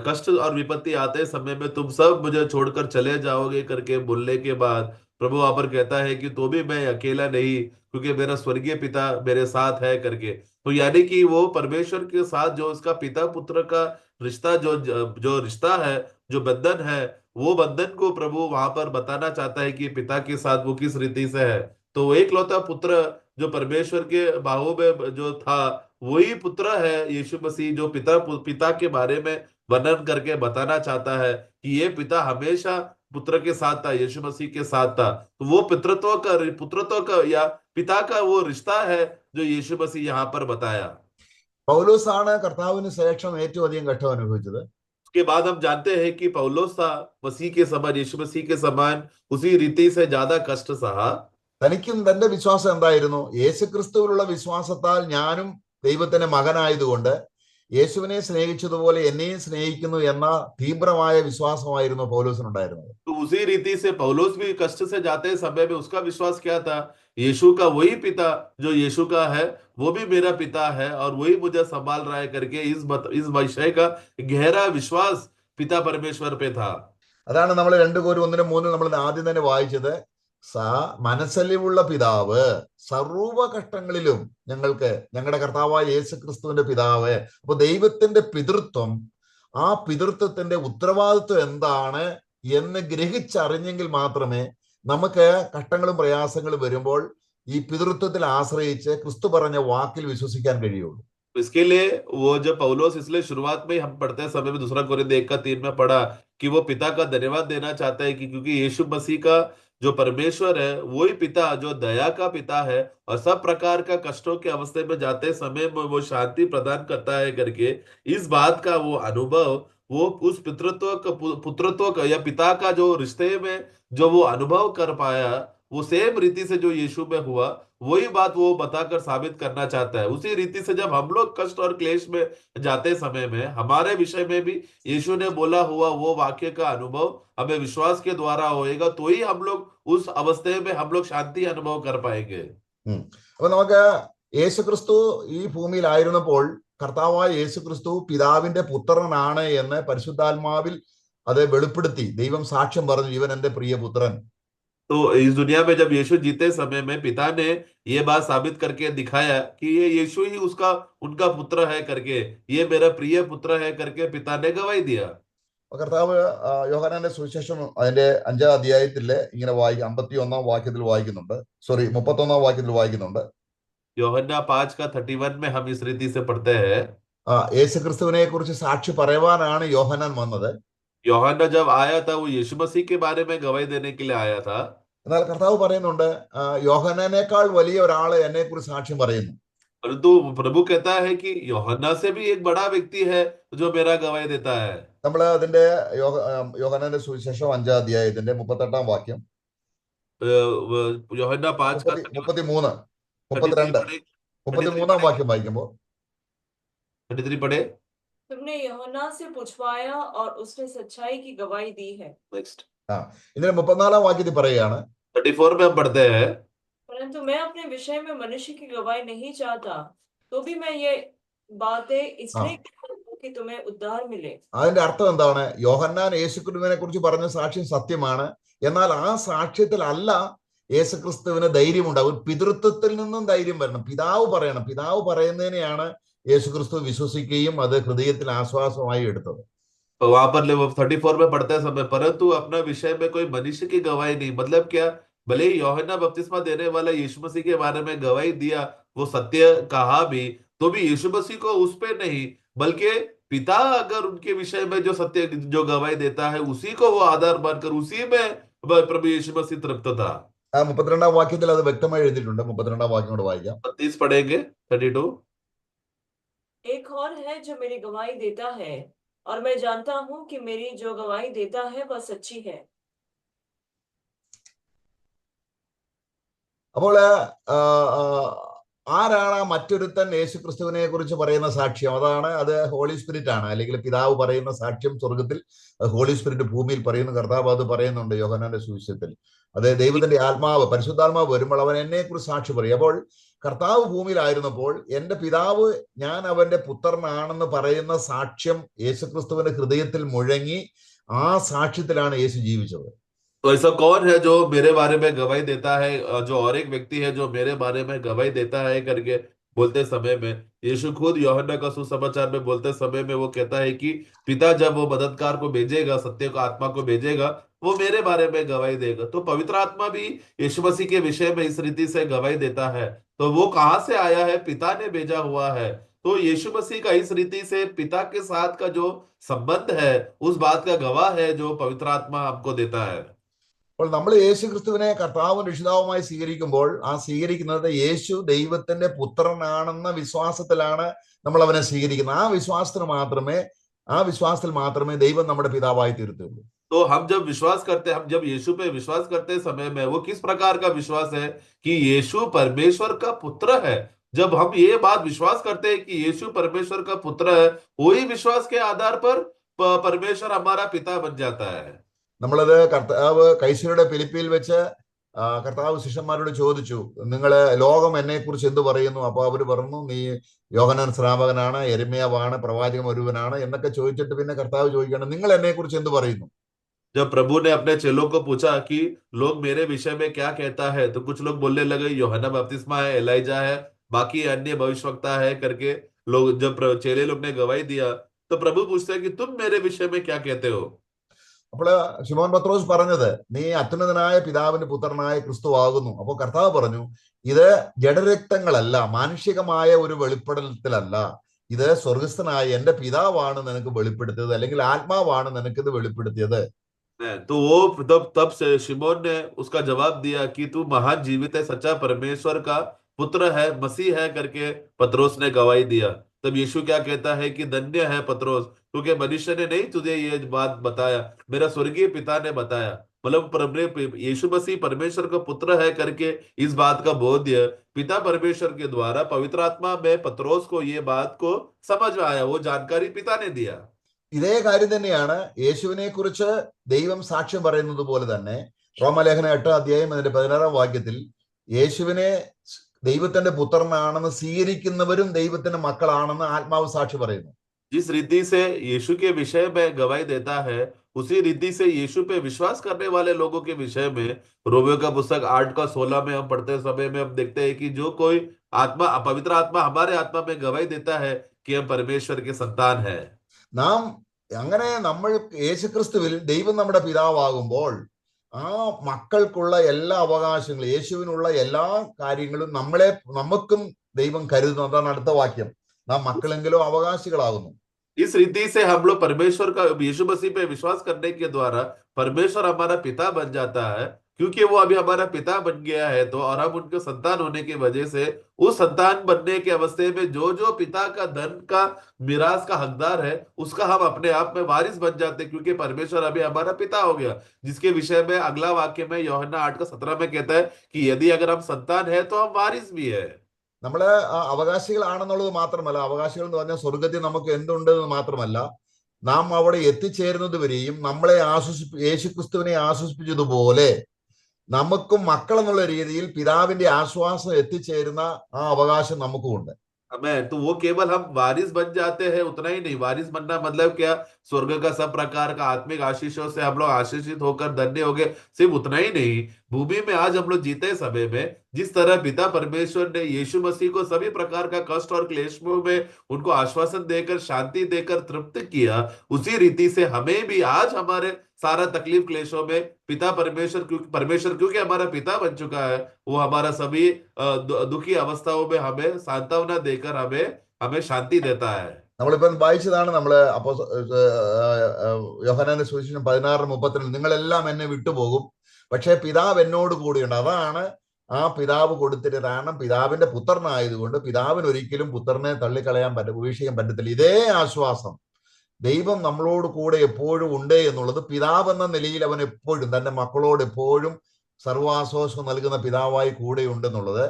कष्ट और विपत्ति आते समय में तुम सब मुझे छोड़कर चले जाओगे करके बोलने के बाद प्रभु वहां पर कहता है कि तो भी मैं अकेला नहीं, क्योंकि मेरा स्वर्गीय पिता मेरे साथ है करके। तो यानी कि वो परमेश्वर के साथ जो उसका पिता पुत्र का रिश्ता, जो रिश्ता है, जो बंधन है, वो बंधन को प्रभु वहां पर बताना चाहता है कि पिता के साथ वो किस रीति से है। तो वो एकलौता पुत्र जो परमेश्वर के बाहों में जो था, वही पुत्र है यीशु मसीह, जो पिता पिता के बारे में वर्णन करके बताना चाहता है कि ये पिता हमेशा पुत्र के साथ था, यीशु मसीह के साथ था। तो वो पुत्रत्व का या पिता का वो रिश्ता है जो यीशु मसीह यहाँ पर बताया। പൗലോസാണ് കർത്താവിന് ശേഷം ഏറ്റവും അധികം കഷ്ടം അനുഭവിച്ചത്. उसके बाद हम जानते हैं कि पौलुस था मसीह के समान, यीशु मसीह के समान उसी रीति से ज्यादा कष्ट सहा। തനിക്കും തന്റെ വിശ്വാസം എന്തായിരുന്നു? യേശുക്രിസ്തുവിലുള്ള വിശ്വാസത്താൽ ഞാനും ദൈവത്തിന്റെ മകനായതുകൊണ്ട് യേശുവിനെ സ്നേഹിച്ചതുപോലെ എന്നെയും സ്നേഹിക്കുന്നു എന്ന തീവ്രമായ വിശ്വാസമായിരുന്നു പൗലോസിനുണ്ടായിരുന്നത്. तो उसी रीति से पौलुस भी कष्ट से जाते समय में उसका विश्वास क्या था? यीशु का वही पिता जो यीशु का है वो भी मेरा पिता है और वही मुझे संभाल रहा है करके इस विषय का गहरा विश्वास पिता परमेश्वर पे था। അതാണ് നമ്മൾ 2 കോരിന്ത്യർ 1:3 നമ്മൾ ആദ്യം തന്നെ വായിച്ചത്. മനസ്സലിവുള്ള പിതാവ് സർവ്വ കഷ്ടങ്ങളിലും ഞങ്ങളുടെ കർത്താവായ യേശു ക്രിസ്തുവിന്റെ പിതാവ്. അപ്പൊ ദൈവത്തിന്റെ പിതൃത്വം, ആ പിതൃത്വത്തിന്റെ ഉത്തരവാദിത്വം എന്താണ് എന്ന് ഗ്രഹിച്ചറിഞ്ഞെങ്കിൽ മാത്രമേ നമുക്ക് കഷ്ടങ്ങളും പ്രയാസങ്ങളും വരുമ്പോൾ ഈ പിതൃത്വത്തിൽ ആശ്രയിച്ച് ക്രിസ്തു പറഞ്ഞ വാക്കിൽ വിശ്വസിക്കാൻ കഴിയുള്ളൂ. इसके लिए वो जब पौलुस, इसलिए शुरुआत में हम पढ़ते समय में 2 कोरिन्थियर 1:3 में पढ़ा कि वो पिता का धन्यवाद देना चाहता है कि क्योंकि यीशु मसीह का जो परमेश्वर है वही पिता जो दया का पिता है और सब प्रकार का कष्टों के अवस्थे में जाते समय में वो शांति प्रदान करता है करके इस बात का वो अनुभव, वो उस पुत्रत्व का या पिता का जो रिश्ते में जो वो अनुभव कर पाया, वो सेम रीति से जो यीशु में हुआ वही बात वो बताकर साबित करना चाहता है। उसी रीति से जब हम लोग कष्ट और क्लेश में जाते समय में हमारे विषय में भी यीशु ने बोला हुआ वो वाक्य का अनुभव हमें विश्वास के द्वारा होएगा, तो ही हम लोग उस अवस्थे में हम लोग शांति अनुभव कर पाएंगे। അപ്പൊ നമുക്ക് യേശുക്രിസ്തു ഈ ഭൂമിയിലായിരുന്നപ്പോൾ കർത്താവായ യേശുക്രിസ്തു പിതാവിന്റെ പുത്രനാണ് എന്ന് പരിശുദ്ധാത്മാവിൽ അത് വെളിപ്പെടുത്തി ദൈവം സാക്ഷ്യം പറഞ്ഞു, ഇവൻ എന്റെ പ്രിയപുത്രൻ. तो इस दुनिया में जब यीशु जीते समय में पिता ने ये बात साबित करके दिखाया कि ये यीशु ही उनका पुत्र है करके, ये मेरा प्रिय पुत्र है करके पिता ने गवाही दिया। കർത്താവ് യോഹന്നാന്റെ സുവിശേഷം അതിന്റെ 5-ാം അധ്യായത്തില് ഇങ്ങനെ 51-ാം വാക്യത്തിൽ വായിക്കുന്നുണ്ട്. 31-ാം വാക്യത്തിൽ വായിക്കുന്നുണ്ട്. യോഹന്നാൻ 5:31 में हम इस रीति से पढ़ते हैं। യേശുക്രിസ്തുവിനെ കുറിച്ച് സാക്ഷി പറയുവാനാണ് യോഹന്നാൻ വന്നത്. യോഹന്നാ जब आया था वो यीशु मसीह के बारे में गवाही देने के लिए आया था। എന്നാൽ കർത്താവ് പറയുന്നുണ്ട്, യോഹന്നാനേക്കാൾ വലിയ ഒരാള് എന്നെ കുറിച്ച് സാക്ഷ്യം പറയുന്നു. परंतु प्रभु कहता है कि യോഹന്നാൻ से भी एक बड़ा व्यक्ति है जो मेरा गवाही देता है। നമ്മൾ അതിന്റെ യോഹന്നാന്റെ സുവിശേഷം 5-ാം അധ്യായത്തിന്റെ 38-ാം വാക്യം, യോഹന്നാൻ 33, 32, 33-ാം വാക്യം വായിക്കുമ്പോൾ 33 पढ़े। तुमने यूहन्ना से पूछवाया और उसने सच्चाई की गवाही दी है। नेक्स्ट ഇതിന്റെ 34-ാം വാക്യത്തിൽ പറയുകയാണ്, 34 में हम पढ़ते हैं, परंतु मैं अपने विषय में मनुष्य की गवाही नहीं चाहता, तो भी मैं ये बातें इसलिए कहता हूं कि तुम्हें उद्धार मिले। അതിന്റെ അർത്ഥം എന്താണ്? യോഹന്നാൻ യേശുക്രിസ്തുവിനെ കുറിച്ച് പറഞ്ഞ സാക്ഷ്യം സത്യമാണ്, എന്നാൽ ആ സാക്ഷ്യത്തിലല്ല യേശുക്രിസ്തുവിന് ധൈര്യമുണ്ടാവും. പിതൃത്വത്തിൽ നിന്നും ധൈര്യം വരണം. പിതാവ് പറയണം. പിതാവ് പറയുന്നതിനെയാണ് യേശുക്രിസ്തു വിശ്വസിക്കുകയും അത് ഹൃദയത്തിൽ ആശ്വാസമായി എടുത്തത്. तो वहां पर 34 में पढ़ते समय, परंतु अपना विषय में कोई मनुष्य की गवाही नहीं, मतलब क्या, भले ही यूहन्ना बपतिस्मा देने वाला यीशु मसीह के बारे में गवाही दिया, वो सत्य कहा भी, तो भी यीशु मसीह को उस पे नहीं, बल्कि पिता अगर उनके विषय में जो सत्य जो गवाही देता है उसी को वो आधार मानकर उसी में प्रभु यीशु मसीह तृप्त था। 32-ാം വാക്യത്തിൽ അത് വ്യക്തമായി എഴുതിയിട്ടുണ്ട്. 32-ാം വാക്യം കൊണ്ട് വായിക്കാം. 32 पढ़ेंगे। 32 एक और है जो मेरी गवाही देता है और मैं जानता हूं कि मेरी जो गवाही देता है वह सच्ची है। അപ്പോൾ ആരാണ് മറ്റൊരുത്തൻ യേശുക്രിസ്തുവിനെ കുറിച്ച് പറയുന്ന സാക്ഷ്യം? അത് ഹോളി സ്പിരിറ്റ് ആണ്, അല്ലെങ്കിൽ പിതാവ് പറയുന്ന സാക്ഷ്യം സ്വർഗത്തിൽ, ഹോളി സ്പിരിറ്റ് ഭൂമിയിൽ പറയുന്ന കർത്താവ് അത് പറയുന്നുണ്ട് യോഹന്നാന്റെ സുവിശേഷത്തിൽ. അത് ദൈവത്തിന്റെ ആത്മാവ്, പരിശുദ്ധാത്മാവ് വരുമ്പോൾ അവൻ എന്നെ കുറിച്ച് സാക്ഷി പറയും. അപ്പോൾ കർത്താവ് ഭൂമിയിലായിരുന്നപ്പോൾ എന്റെ പിതാവ് ഞാൻ അവന്റെ പുത്രനാണെന്ന് പറയുന്ന സാക്ഷ്യം യേശുക്രിസ്തുവിന്റെ ഹൃദയത്തിൽ മുഴങ്ങി ആ സാക്ഷ്യത്തിലാണ് യേശു ജീവിച്ചത്. तो ऐसा कौन है जो मेरे बारे में गवाही देता है, जो और एक व्यक्ति है जो मेरे बारे में गवाही देता है करके, बोलते समय में, यीशु खुद यूहन्ना का सुसमाचार में बोलते समय में वो कहता है कि पिता जब वो मददगार को भेजेगा, सत्य को आत्मा को भेजेगा, वो मेरे बारे में गवाही देगा। तो पवित्र आत्मा भी यीशु मसीह के विषय में इस रीति से गवाही देता है। तो वो कहाँ से आया है? पिता ने भेजा हुआ है। तो यीशु मसीह का इस रीति से पिता के साथ का जो संबंध है, उस बात का गवाह है जो पवित्र आत्मा हमको देता है। അപ്പോൾ നമ്മൾ യേശു ക്രിസ്തുവിനെ കർത്താവും രക്ഷിതാവുമായി സ്വീകരിക്കുമ്പോൾ ആ സ്വീകരിക്കുന്നത് യേശു ദൈവത്തിന്റെ പുത്രനാണെന്ന വിശ്വാസത്തിലാണ് നമ്മൾ അവനെ സ്വീകരിക്കുന്നത്. ആ വിശ്വാസത്തിൽ മാത്രമേ ദൈവം നമ്മുടെ പിതാവായി തീരത്തുള്ളൂ. तो हम जब विश्वास करते, हम जब यीशु पे विश्वास करते समय में, वो किस प्रकार का विश्वास है कि यीशु परमेश्वर का पुत्र है। जब हम ये बात विश्वास करते हैं कि यीशु परमेश्वर का पुत्र है, वही विश्वास के आधार पर परमेश्वर हमारा पिता बन जाता है। നമ്മളത് കർത്താവ് കൈസരുടെ ഫിലിപ്പിയിൽ വെച്ച് കർത്താവ് ശിഷ്യന്മാരോട് ചോദിച്ചു, നിങ്ങള് ലോകം എന്നെ കുറിച്ച് എന്ത് പറയുന്നു? അപ്പൊ അവര് പറഞ്ഞു, നീ യോഹന്നാൻ സ്നാപകനാണ്, യെരമ്യാവാണ്, പ്രവാചകൻ ഒരുവനാണ് എന്നൊക്കെ ചോദിച്ചിട്ട് പിന്നെ കർത്താവ് ചോദിക്കണം, നിങ്ങൾ എന്നെ കുറിച്ച് എന്ത് പറയുന്നു? जब प्रभु ने अपने चेलों को पूछा कि लोग मेरे विषय में क्या कहता है, तो कुछ लोग बोलने लगे यूहन्ना बपतिस्मा है, एलाइजा है, बाकी अन्य भविष्यवक्ता है करके लोग, जब चेले लोग ने गवाही दिया, तो प्रभु पूछते हैं कि तुम मेरे विषय में क्या कहते हो। അപ്പോൾ ശിമോൻ പത്രോസ് പറഞ്ഞത്, നീ അത്യുന്നതനായ പിതാവിന്റെ പുത്രനായ ക്രിസ്തു ആകുന്നു. അപ്പോൾ കർത്താവ് പറഞ്ഞു, ഇത് ജഡരക്തങ്ങളല്ല, മാനുഷികമായ ഒരു വെളിപ്പെടലത്തിലല്ല, ഇത് സ്വർഗസ്ഥനായ എന്റെ പിതാവാണ് നിനക്ക് വെളിപ്പെടുത്തിയത്, അല്ലെങ്കിൽ ആത്മാവാണ് നിനക്കിത് വെളിപ്പെടുത്തിയത്. तो वो तब से शिमोन ने उसका जवाब दिया कि तू महान जीवित है, सच्चा परमेश्वर का पुत्र है, मसीह है करके पत्रोस ने गवाही दिया। तब यीशु क्या कहता है कि धन्य है पत्रोस, क्योंकि मनुष्य ने नहीं तुझे ये बात बताया, मेरा स्वर्गीय पिता ने बताया। मतलब यीशु मसीह परमेश्वर का पुत्र है करके इस बात का बोध्य पिता परमेश्वर के द्वारा पवित्र आत्मा में पत्रोस को ये बात को समझ में आया, वो जानकारी पिता ने दिया। ഇതേ കാര്യം തന്നെയാണ് യേശുവിനെ കുറിച്ച് ദൈവം സാക്ഷ്യം പറയുന്നത് പോലെ തന്നെ റോമലേഖനം 8 അധ്യായം അതിന്റെ 16 വാക്യത്തിൽ യേശുവിനെ ദൈവത്തിന്റെ പുത്രനാണെന്ന് സ്വീകരിക്കുന്നവരും ദൈവത്തിന്റെ മക്കളാണെന്ന് ആത്മാവ് സാക്ഷി പറയുന്നു. जिस रीति से यीशु के विषय में गवाही देता है, उसी रीति से यीशु पे विश्वास करने वाले लोगों के विषय में रोमियो का पुस्तक 8:16 में हम पढ़ते समय में हम देखते हैं कि जो कोई आत्मा, पवित्र आत्मा हमारे आत्मा में गवाही देता है कि हम परमेश्वर के संतान है। നാം അങ്ങനെ നമ്മൾ യേശുക്രിസ്തുവിൽ ദൈവം നമ്മുടെ പിതാവാകുമ്പോൾ ആ മക്കൾക്കുള്ള എല്ലാ അവകാശങ്ങളും, യേശുവിനുള്ള എല്ലാ കാര്യങ്ങളും നമുക്കും ദൈവം കരുതുന്നു. അതാണ് അടുത്ത വാക്യം, നാം മക്കളെങ്കിലും അവകാശികളാകുന്നു. इस रीति से हम लोग परमेश्वर का, यीशु मसीह पे विश्वास करने के द्वारा परमेश्वर हमारा पिता बन जाता है, क्योंकि वो अभी हमारा पिता बन गया है। तो और हम उनके संतान होने की वजह से उस संतान बनने के अवस्थे में जो जो पिता का धन का मिरास का हकदार है, उसका हम अपने आप में वारिस बन जाते, क्योंकि परमेश्वर अभी हमारा पिता हो गया। जिसके विषय में अगला वाक्य में यूहन्ना 8:17 में कहता है कि यदि अगर हम संतान है तो हम वारिस भी है। നമ്മള് അവകാശികളാണെന്നുള്ളത് മാത്രമല്ല, അവകാശികൾ എന്ന് പറഞ്ഞാൽ സ്വർഗത്തിൽ നമുക്ക് എന്തുണ്ട് എന്ന് മാത്രമല്ല, നാം അവിടെ എത്തിച്ചേരുന്നത് വരെയും നമ്മളെ യേശുക്രിസ്തുവിനെ ആശ്വസിപ്പിച്ചതുപോലെ നമുക്കും മക്കൾ എന്നുള്ള രീതിയിൽ പിതാവിന്റെ ആശ്വാസം എത്തിച്ചേരുന്ന ആ അവകാശം നമുക്കും ഉണ്ട്. तो वो केवल हम वारिस बन जाते हैं उतना ही नहीं, वारिस बनना मतलब क्या, स्वर्ग का सब प्रकार का आत्मिक आशीषों से हम लोग आशीषित होकर धन्य हो गए, सिर्फ उतना ही नहीं, भूमि में आज हम लोग जीते समय में जिस तरह पिता परमेश्वर ने यीशु मसीह को सभी प्रकार का कष्ट और क्लेशों में उनको आश्वासन देकर, शांति देकर तृप्त किया, उसी रीति से हमें भी आज हमारे सारा तकलीफ क्लेशों में पिता परमेश्वर क्योंकि हमारा पिता बन चुका है, वो हमारा सभी दुखी अवस्थाओं में हमें सांत्वना देकर हमें शांति देता है। നമ്മളിപ്പം വായിച്ചതാണ്, നമ്മള് അപ്പോ യോഹന്നാന്റെ സുവിശേഷം 16:32, നിങ്ങളെല്ലാം എന്നെ വിട്ടുപോകും, പക്ഷെ പിതാവ് എന്നോട് കൂടിയുണ്ട്. അതാണ് ആ പിതാവ് കൊടുത്തിട്ട്, കാരണം പിതാവിന്റെ പുത്രനായതുകൊണ്ട് പിതാവിന് ഒരിക്കലും പുത്രനെ തള്ളിക്കളയാൻ ഉപേക്ഷിക്കാൻ പറ്റത്തില്ല. ഇതേ ആശ്വാസം ദൈവം നമ്മളോട് കൂടെ എപ്പോഴും ഉണ്ട് എന്നുള്ളത്, പിതാവ് എന്ന നിലയിൽ അവൻ എപ്പോഴും തന്റെ മക്കളോട് എപ്പോഴും സർവാശ്വാസം നൽകുന്ന പിതാവായി കൂടെ ഉണ്ടെന്നുള്ളത്,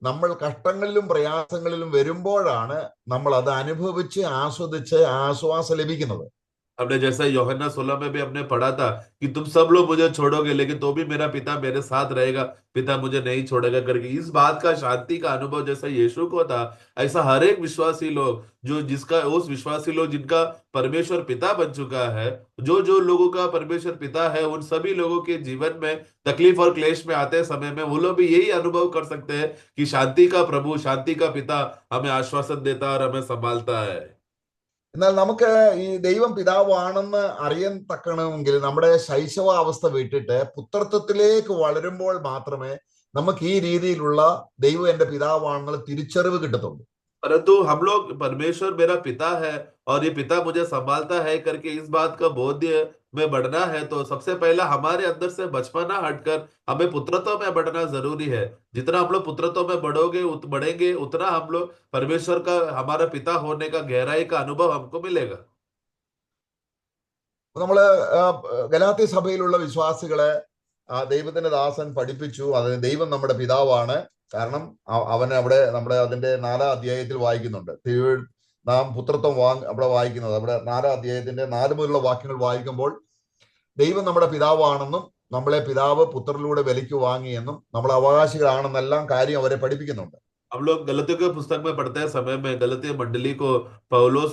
നമ്മൾ കഷ്ടങ്ങളിലും പ്രയാസങ്ങളിലും വരുമ്പോഴാണ് നമ്മൾ അത് അനുഭവിച്ച് ആസ്വദിച്ച് ആശ്വാസം ലഭിക്കുന്നത്. हमने जैसा यूहन्ना 16 में भी हमने पढ़ा था कि तुम सब लोग मुझे छोड़ोगे लेकिन तो भी मेरा पिता मेरे साथ रहेगा, पिता मुझे नहीं छोड़ेगा करके। इस बात का, शांति का अनुभव जैसा यीशु को था, ऐसा हर एक विश्वासी लोग, जो जिसका उस विश्वासी लोग जिनका परमेश्वर पिता बन चुका है, जो जो लोगों का परमेश्वर पिता है, उन सभी लोगों के जीवन में तकलीफ और क्लेश में आते समय में वो लोग भी यही अनुभव कर सकते हैं कि शांति का प्रभु, शांति का पिता हमें आश्वासन देता है और हमें संभालता है। എന്നാൽ നമുക്ക് ഈ ദൈവം പിതാവാണെന്ന് അറിയാൻ തക്കണമെങ്കിൽ നമ്മുടെ ശൈശവാവസ്ഥ വിട്ടിട്ട് പുത്രത്വത്തിലേക്ക് വളരുമ്പോൾ മാത്രമേ നമുക്ക് ഈ രീതിയിലുള്ള ദൈവം എന്റെ പിതാവാണെന്നുള്ള തിരിച്ചറിവ് കിട്ടത്തുള്ളൂ. परंतु हम लोग परमेश्वर मेरा पिता है और ये पिता मुझे संभालता है करके इस बात का बोध्य में बढ़ना है, तो सबसे पहला हमारे अंदर से बचपना हटकर हमें पुत्रत्व में बढ़ना जरूरी है। जितना हम लोग पुत्रत्व में बढ़ेंगे उतना हम लोग परमेश्वर का, हमारा पिता होने का गहराई का अनुभव हमको मिलेगा। നമ്മള് ഗലാത്യ സഭയിലുള്ള വിശ്വാസികളെ ദൈവത്തിന്റെ ദാസൻ പഠിപ്പിച്ചു, അതിന് ദൈവം നമ്മുടെ പിതാവാണ്. കാരണം അവൻ അവിടെ നമ്മുടെ അതിന്റെ 4-ാം അധ്യായത്തിൽ വായിക്കുന്നുണ്ട്. നാം പുത്രത്വം അവിടെ വായിക്കുന്നത്, അവിടെ 4-ാം അധ്യായത്തിന്റെ 4 മുതലുള്ള വാക്യങ്ങൾ വായിക്കുമ്പോൾ ദൈവം നമ്മുടെ പിതാവാണെന്നും നമ്മളെ പിതാവ് പുത്രനിലൂടെ വിലയ്ക്ക് വാങ്ങിയെന്നും നമ്മൾ അവകാശികളാണെന്നെല്ലാം കാര്യം അവരെ പഠിപ്പിക്കുന്നുണ്ട്. हम लोग गलतियों के पुस्तक में पढ़ते हैं समय में गलती मंडली को, पौलुस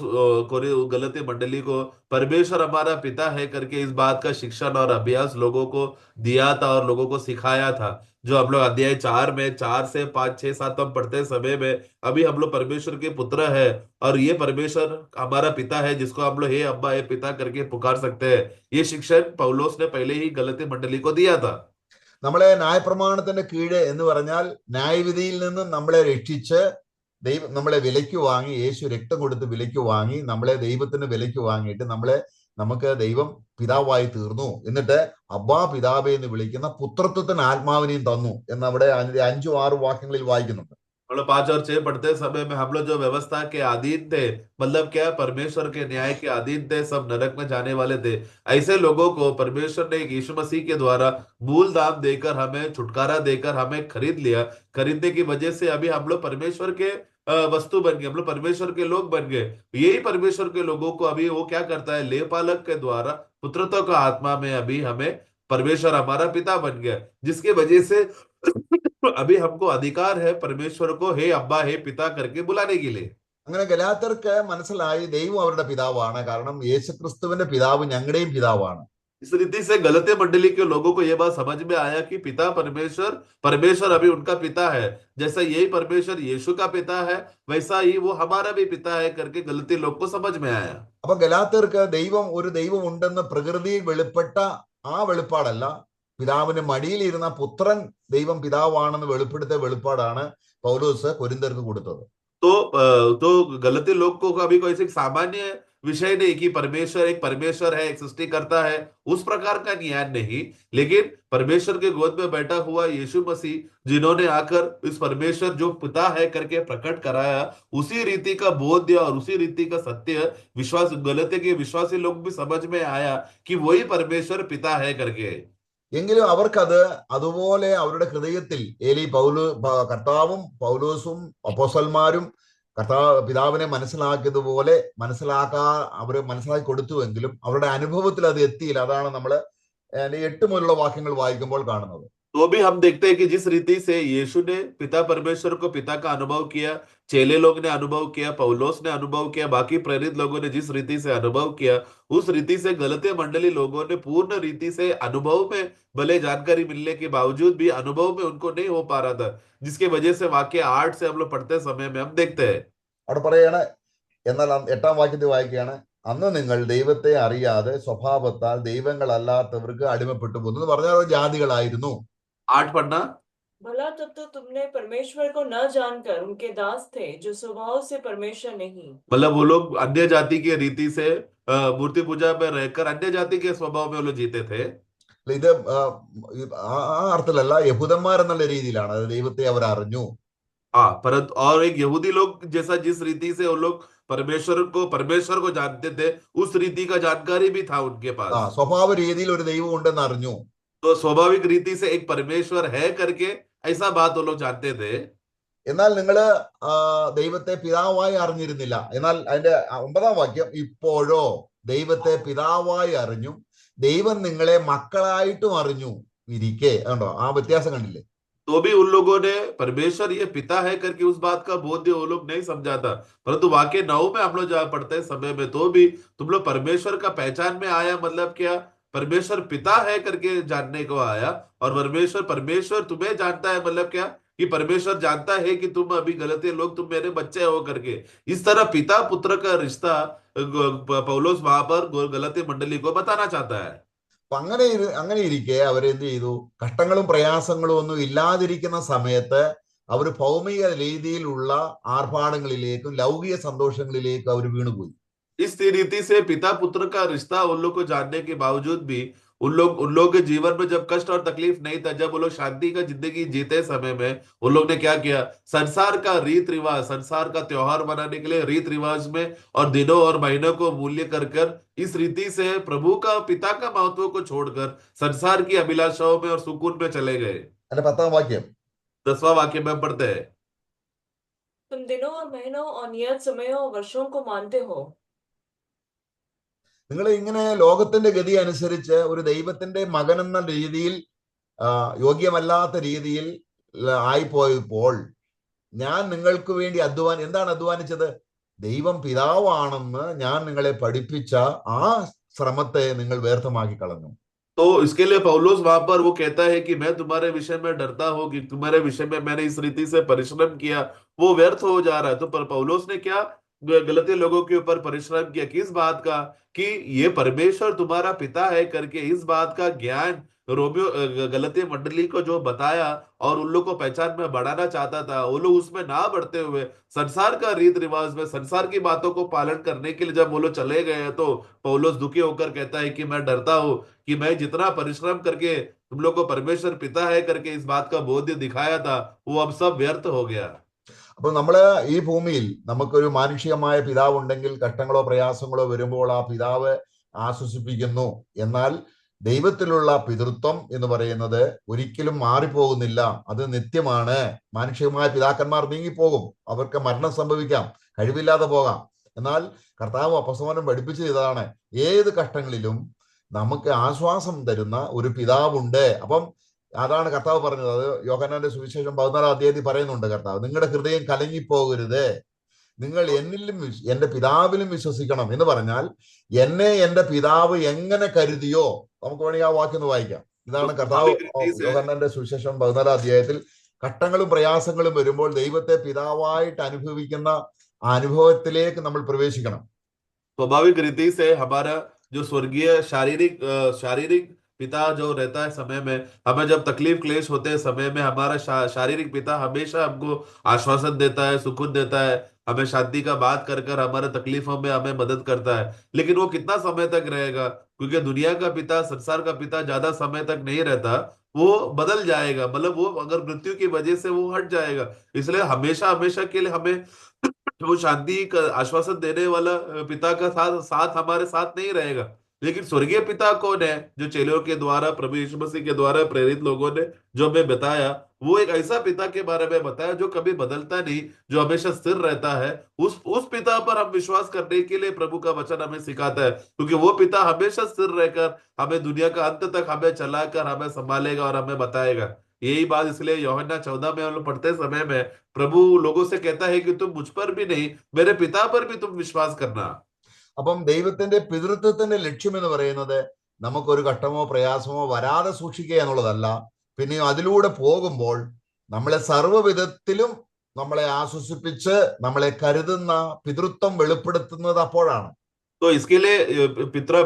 गलती मंडली को परमेश्वर हमारा पिता है करके इस बात का शिक्षण और अभ्यास लोगों को दिया था और लोगों को सिखाया था। जो हम लोग अध्याय 4 में 4 से 5 6 7 हम पढ़ते समय में अभी हम लोग परमेश्वर के पुत्र है और ये परमेश्वर हमारा पिता है जिसको हम लोग हे अब्बा हे पिता करके पुकार सकते हैं। ये शिक्षण पौलुस ने पहले ही गलती मंडली को दिया था। നമ്മളെ ന്യായപ്രമാണത്തിന്റെ കീഴ് എന്ന് പറഞ്ഞാൽ ന്യായവിധിയിൽ നിന്നും നമ്മളെ രക്ഷിച്ച് ദൈവം നമ്മളെ വിലയ്ക്ക് വാങ്ങി, യേശു രക്തം കൊടുത്ത് വിലയ്ക്ക് വാങ്ങി, നമ്മളെ ദൈവത്തിന് വിലയ്ക്ക് വാങ്ങിയിട്ട് നമുക്ക് ദൈവം പിതാവായി തീർന്നു. എന്നിട്ട് അബ്ബാ പിതാവേ എന്ന് വിളിക്കുന്ന പുത്രത്വത്തിന് ആത്മാവിനെയും തന്നു എന്ന് അവിടെ 5-6 വാക്യങ്ങളിൽ വായിക്കുന്നുണ്ട്. हम लोग 5 और 6 पढ़ते समय में हम लोग जो व्यवस्था के अधीन थे, मतलब क्या, परमेश्वर के न्याय के अधीन थे, सब नरक में जाने वाले थे। ऐसे लोगों को परमेश्वर ने यीशु मसीह के द्वारा मूल दाम देकर, हमें छुटकारा देकर हमें खरीद लिया। खरीदने की वजह से अभी हम लोग परमेश्वर के वस्तु बन गए, हम लोग परमेश्वर के लोग बन गए। यही परमेश्वर के लोगों को अभी वो क्या करता है, लेपालक के द्वारा पुत्रत्व का आत्मा में अभी हमें परमेश्वर हमारा पिता बन गया, जिसके वजह से अभी हमको अधिकार है परमेश्वर को हे अब्बा हे पिता करके बुलाने के लिए। അങ്ങനെ ഗലാത്യർക്ക് മനസ്സിലായി ദൈവം അവരുടെ പിതാവാണ്, കാരണം യേശുക്രിസ്തുവിന്റെ പിതാവ് ഞങ്ങളുടെയും പിതാവാണ്. इस रीति से गलती मंडली के लोगों को यह बात समझ में आया कि पिता परमेश्वर अभी उनका पिता है। जैसा यही परमेश्वर यीशु का पिता है, वैसा ही वो हमारा भी पिता है करके गलती लोग को समझ में आया। അപ്പൊ ഗലാത്യർക്ക് ഒരു ദൈവം ഉണ്ടെന്ന് പ്രകൃതിയിൽ വെളിപ്പെട്ട ആ വെളിപ്പാടല്ല, പിതാവിന്റെ മടിയിലിരുന്ന പുത്രൻ ദൈവം പിതാവാണെന്ന് വെളിപ്പെടുത്തിയ വെളിപ്പാടാണ് പൗലോസ് കൊരിന്ത്യർക്ക് കൊടുത്തത്. तो गलती लोग को अभी कोई सामान्य विषय नहीं कि एक परमेश्वर है, एक सृष्टि करता है, उस प्रकार का ज्ञान नहीं, लेकिन परमेश्वर के गोद में बैठा हुआ यीशु मसीह, जिन्होंने आकर इस परमेश्वर जो पिता है करके प्रकट कराया, उसी रीति का बोध्य और उसी रीति का सत्य गलती के विश्वासी लोग भी समझ में आया कि वही परमेश्वर पिता है करके। എങ്കിലും അവർക്കത് അതുപോലെ അവരുടെ ഹൃദയത്തിൽ കർത്താവും പൗലോസും അപ്പോസ്തലന്മാരും പിതാവിനെ മനസ്സിലാക്കിയതുപോലെ അവര് മനസ്സിലാക്കി കൊടുത്തുവെങ്കിലും അവരുടെ അനുഭവത്തിൽ അത് എത്തിയില്ല. അതാണ് നമ്മൾ 8 മുതലുള്ള വാക്യങ്ങൾ വായിക്കുമ്പോൾ കാണുന്നത്. तो भी हम देखते हैं कि जिस रीति से यीशु ने पिता परमेश्वर को पिता का अनुभव किया, चेले लोग ने अनुभव किया, पौलोस ने अनुभव किया, बाकी प्रेरित लोगों ने जिस रीति से अनुभव किया, उस रीति से गलती मंडली लोगों ने पूर्ण रीति से अनुभव में भले जानकारी मिलने के बावजूद भी अनुभव में उनको नहीं हो पा रहा था, जिसके वजह से वाक्य 8 से हम लोग पढ़ते समय में हम देखते हैं। അവിടെ പറയാണ്, എന്നാൽ 8-ാം വാക്യത്തിൽ വായിക്കുകയാണ്, അന്ന് നിങ്ങൾ ദൈവത്തെ അറിയാതെ സ്വഭാവത്താൽ ദൈവങ്ങളല്ലാത്തവർക്ക് അടിമപ്പെട്ടു പോകുന്നു എന്ന് പറഞ്ഞാൽ ജാതികളായിരുന്നു. 8 पढ़ना। भला तब तो तुमने परमेश्वर को न जानकर उनके दास थे जो स्वभाव से परमेश्वर नहीं। मतलब वो लोग अन्य जाति के रीति से मूर्ति पूजा में रहकर अन्य जाति के स्वभाव में वो लोग जीते थे। ഇത് ആ അർത്ഥത്തിലല്ല, യഹൂദന്മാരെന്നുള്ള രീതിയിലാണ്. അത് ദൈവത്തെ അവർ അറിഞ്ഞു. हाँ, परंतु और एक यहूदी लोग जैसा जिस रीति से वो लोग परमेश्वर को जानते थे, उस रीति का जानकारी भी था उनके पास। സ്വഭാവ രീതിയിൽ ഒരു ദൈവം ഉണ്ടെന്ന് അറിഞ്ഞു. तो स्वाभाविक रीति से एक परमेश्वर है करके ऐसा बात वो लोग जानते थे। എന്നാൽ നിങ്ങള് ദൈവത്തെ പിതാവായി അറിഞ്ഞിരുന്നില്ല. എന്നാൽ അതിന്റെ 9-ാം വാക്യം, ഇപ്പോഴോ ദൈവത്തെ പിതാവായി അറിഞ്ഞും ദൈവം നിങ്ങളെ മക്കളായിട്ടും അറിഞ്ഞു ഇരിക്കെ. കണ്ടോ ആ വ്യത്യാസം കണ്ടില്ലേ? तो भी उन लोगों ने परमेश्वर ये पिता है करके उस बात का बोध वो लोग नहीं समझा था। परंतु वाक्य 9 में हम लोग जहाँ पढ़ते हैं समय में, तो भी तुम लोग परमेश्वर का पहचान में आया, मतलब क्या, परमेश्वर पिता है करके जानने को आया। और परमेश्वर परमेश्वर तुम्हें जानता है, मतलब क्या, कि परमेश्वर जानता है कि तुम अभी गलती लोग, तुम मेरे बच्चे हो करके। इस तरह पिता पुत्र का रिश्ता पौलोस वहां पर गलती मंडली को बताना चाहता है। അപ്പൊ അങ്ങനെ ഇരിക്കെ അവരെന്ത് ചെയ്തു? കഷ്ടങ്ങളും പ്രയാസങ്ങളും ഒന്നും ഇല്ലാതിരിക്കുന്ന സമയത്ത് അവർ ഭൗമിക രീതിയിലുള്ള ആർഭാടങ്ങളിലേക്കും ലൗകിക സന്തോഷങ്ങളിലേക്കും അവർ വീണുപോയി. इस रीति से पिता पुत्र का रिश्ता उन लोग को जानने के बावजूद भी उन लोग के जीवन में जब कष्ट और तकलीफ नहीं था, जब वो लोग शांति का जिंदगी जीते समय में उन लोग ने क्या किया? संसार का रीत रिवाज, संसार का त्योहार मनाने के लिए रीत रिवाज में और दिनों और महीनों को मूल्य कर कर इस रीति से प्रभु का पिता का महत्व को छोड़कर संसार की अभिलाषाओं में और सुकून में चले गए। അതിന്റെ 10ാം വാക്യം 10वां वाक्य में हम पढ़ते हैं, तुम दिनों और महीनों और नियत समयों और वर्षों को मानते हो। നിങ്ങൾ ഇങ്ങനെ ലോകത്തിന്റെ ഗതി അനുസരിച്ച് ഒരു ദൈവത്തിന്റെ മകൻ എന്ന രീതിയിൽ യോഗ്യമല്ലാത്ത രീതിയിൽ ആയിപ്പോയപ്പോൾ ഞാൻ നിങ്ങൾക്ക് വേണ്ടി എന്താണ് അധ്വാനിച്ചത്? ദൈവം പിതാവാണെന്ന് ഞാൻ നിങ്ങളെ പഠിപ്പിച്ച ആ ശ്രമത്തെ നിങ്ങൾ വ്യർത്ഥമാക്കി കളഞ്ഞു. तो इसके लिए पौलुस वहां पर वो कहता है कि मैं तुम्हारे विषय में डरता हूं कि तुम्हारे विषय में मैंने इस रीति से परिश्रम किया, वो व्यर्थ हो जा रहा है। तो पर पौलुस ने क्या गलती लोगों के ऊपर परिश्रम किया? किस बात का? कि ये परमेश्वर तुम्हारा पिता है करके इस बात का ज्ञान गलती मंडली को जो बताया और उन लोग को पहचान में बढ़ाना चाहता था, वो लोग उसमें ना बढ़ते हुए संसार का रीत रिवाज में, संसार की बातों को पालन करने के लिए जब वो लोग चले गए, तो पौलुस दुखी होकर कहता है कि मैं डरता हूं कि मैं जितना परिश्रम करके तुम लोग को परमेश्वर पिता है करके इस बात का बोध दिखाया था, वो अब सब व्यर्थ हो गया। അപ്പൊ നമ്മള് ഈ ഭൂമിയിൽ നമുക്കൊരു മാനുഷികമായ പിതാവ് ഉണ്ടെങ്കിൽ കഷ്ടങ്ങളോ പ്രയാസങ്ങളോ വരുമ്പോൾ ആ പിതാവ് ആശ്വസിപ്പിക്കുന്നു. എന്നാൽ ദൈവത്തിലുള്ള പിതൃത്വം എന്ന് പറയുന്നത് ഒരിക്കലും മാറിപ്പോകുന്നില്ല, അത് നിത്യമാണ്. മാനുഷികമായ പിതാക്കന്മാർ നീങ്ങിപ്പോകും, അവർക്ക് മരണം സംഭവിക്കാം, കഴിവില്ലാതെ പോകാം. എന്നാൽ കർത്താവ് അപ്പസ്തലൻ പഠിപ്പിച്ചത് ഇതാണ്: ഏത് കഷ്ടങ്ങളിലും നമുക്ക് ആശ്വാസം തരുന്ന ഒരു പിതാവുണ്ട്. അപ്പം അതാണ് കർത്താവ് പറഞ്ഞത്. അത് യോഹന്നാന്റെ സുവിശേഷം 14-ാം അധ്യായത്തിൽ പറയുന്നുണ്ട് കർത്താവ്, നിങ്ങളുടെ ഹൃദയം കലങ്ങിപ്പോകരുത്, നിങ്ങൾ എന്നിലും എന്റെ പിതാവിലും വിശ്വസിക്കണം എന്ന് പറഞ്ഞാൽ എന്നെ എന്റെ പിതാവ് എങ്ങനെ കരുതിയോ, നമുക്ക് വേണമെങ്കിൽ ആ വാക്യം ഒന്ന് വായിക്കാം. ഇതാണ് കർത്താവ് യോഹന്നാന്റെ സുവിശേഷം 14-ാം അധ്യായത്തിൽ കഷ്ടങ്ങളും പ്രയാസങ്ങളും വരുമ്പോൾ ദൈവത്തെ പിതാവായിട്ട് അനുഭവിക്കുന്ന ആ അനുഭവത്തിലേക്ക് നമ്മൾ പ്രവേശിക്കണം. स्वाभाविक रीति से हमारा जो स्वर्गीय शारीरिक पिता जो रहता है समय में, हमें जब तकलीफ क्लेश होते हैं समय में, हमारा शारीरिक पिता हमेशा हमको आश्वासन देता है, सुकून देता है, हमें शांति का बात कर कर हमारे तकलीफों में हमें मदद करता है। लेकिन वो कितना समय तक रहेगा? क्योंकि दुनिया का पिता, संसार का पिता ज्यादा समय तक नहीं रहता, वो बदल जाएगा, मतलब वो अगर मृत्यु की वजह से वो हट जाएगा। इसलिए हमेशा हमेशा के लिए हमें वो शांति का आश्वासन देने वाला पिता का साथ हमारे साथ नहीं रहेगा। लेकिन स्वर्गीय पिता कौन है? जो चेलों के द्वारा, प्रभु यीशु मसीह के द्वारा प्रेरित लोगों ने जो हमें बताया, वो एक ऐसा पिता के बारे में बताया जो कभी बदलता नहीं, जो हमेशा स्थिर रहता है। उस पिता पर हम विश्वास करने के लिए प्रभु का वचन हमें सिखाता है, क्योंकि वो पिता हमेशा स्थिर रहकर हमें दुनिया का अंत तक हमें चलाकर हमें संभालेगा और हमें बताएगा। यही बात इसलिए यूहन्ना 14 में हम लोग पढ़ते समय में प्रभु लोगों से कहता है कि तुम मुझ पर भी नहीं, मेरे पिता पर भी तुम विश्वास करना। അപ്പം ദൈവത്തിന്റെ പിതൃത്വത്തിന്റെ ലക്ഷ്യം എന്ന് പറയുന്നത് നമുക്കൊരു കഷ്ടമോ പ്രയാസമോ വരാതെ സൂക്ഷിക്കുക എന്നുള്ളതല്ല, പിന്നെ അതിലൂടെ പോകുമ്പോൾ നമ്മളെ സർവ്വവിധത്തിലും നമ്മളെ ആശ്വസിപ്പിച്ച് നമ്മളെ കരുതുന്ന പിതൃത്വം വെളിപ്പെടുത്തുന്നത് അപ്പോഴാണ്. तो इसके लिए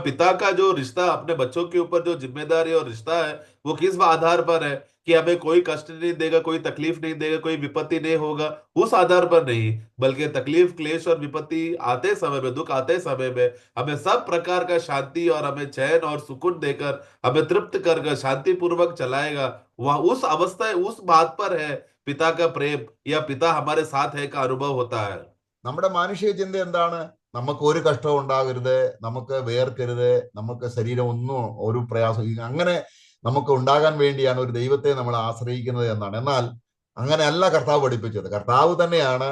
पिता का जो रिश्ता अपने बच्चों के ऊपर जो जिम्मेदारी और रिश्ता है, वो किस आधार पर है? कि हमें कोई कष्ट नहीं देगा, कोई तकलीफ नहीं देगा, कोई विपत्ति नहीं होगा, उस आधार पर नहीं, बल्कि तकलीफ क्लेश और विपत्ति आते समय में, दुख आते समय में हमें सब प्रकार का शांति और हमें चैन और सुकून देकर हमें तृप्त कर शांति पूर्वक चलाएगा। वह उस अवस्था, उस बात पर है पिता का प्रेम या पिता हमारे साथ है का अनुभव होता है। നമ്മുടെ മാനുഷിക ചിന്ത എന്താണ്? നമുക്ക് ഒരു കഷ്ടവും ഉണ്ടാകരുത്, നമുക്ക് വേർക്കരുത്, നമുക്ക് ശരീരം ഒന്നും ഒരു പ്രയാസം അങ്ങനെ നമുക്ക് ഉണ്ടാകാൻ വേണ്ടിയാണ് ഒരു ദൈവത്തെ നമ്മൾ ആശ്രയിക്കുന്നത് എന്നാണ്. എന്നാൽ അങ്ങനെയല്ല കർത്താവ് പഠിപ്പിച്ചത്. കർത്താവ് തന്നെയാണ്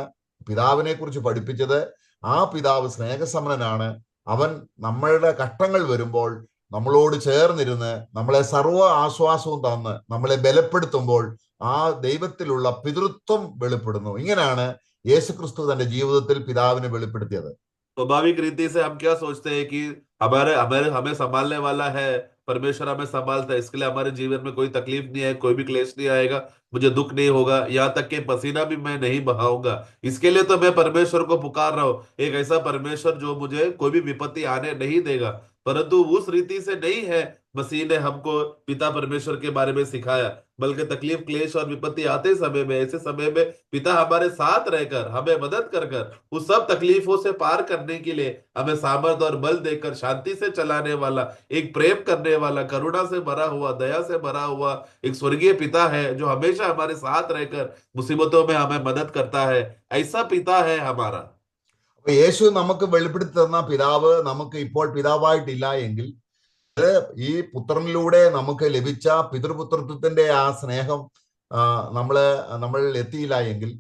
പിതാവിനെ കുറിച്ച് പഠിപ്പിച്ചത്. ആ പിതാവ് സ്നേഹസമ്പന്നനാണ്, അവൻ നമ്മളുടെ കഷ്ടങ്ങൾ വരുമ്പോൾ നമ്മളോട് ചേർന്നിരുന്ന് നമ്മളെ സർവ്വ ആശ്വാസവും തന്ന് നമ്മളെ ബലപ്പെടുത്തുമ്പോൾ ആ ദൈവത്തിലുള്ള പിതൃത്വം വെളിപ്പെടുന്നു. ഇങ്ങനെയാണ് യേശുക്രിസ്തു തന്റെ ജീവിതത്തിൽ പിതാവിനെ വെളിപ്പെടുത്തിയത്. स्वाभाविक रीति से हम क्या सोचते हैं कि हमारे हमारे हमें संभालने वाला है, परमेश्वर हमें संभालता है, इसके लिए हमारे जीवन में कोई तकलीफ नहीं है, कोई भी क्लेश नहीं आएगा, मुझे दुख नहीं होगा, यहाँ तक कि पसीना भी मैं नहीं बहाऊंगा। इसके लिए तो मैं परमेश्वर को पुकार रहा हूँ, एक ऐसा परमेश्वर जो मुझे कोई भी विपत्ति आने नहीं देगा। परंतु उस रीति से नहीं है मसीह ने हमको पिता परमेश्वर के बारे में सिखाया, बल्कि तकलीफ क्लेश और विपत्ति आते समय में, ऐसे समय में पिता हमारे साथ रहकर हमें मदद कर कर उस सब तकलीफों से पार करने के लिए हमें सामर्थ और बल देकर शांति से चलाने वाला, एक प्रेम करने वाला, करुणा से भरा हुआ, दया से भरा हुआ एक स्वर्गीय पिता है जो हमेशा हमारे साथ रहकर मुसीबतों में हमें मदद करता है। ऐसा पिता है हमारा। അപ്പൊ യേശു നമുക്ക് വെളിപ്പെടുത്തി തന്ന പിതാവ് നമുക്ക് ഇപ്പോൾ പിതാവായിട്ടില്ല എങ്കിൽ ഈ പുത്രനിലൂടെ നമുക്ക് ലഭിച്ച പിതൃപുത്രത്വത്തിന്റെ ആ സ്നേഹം നമ്മൾ എത്തിയില്ല എങ്കിൽ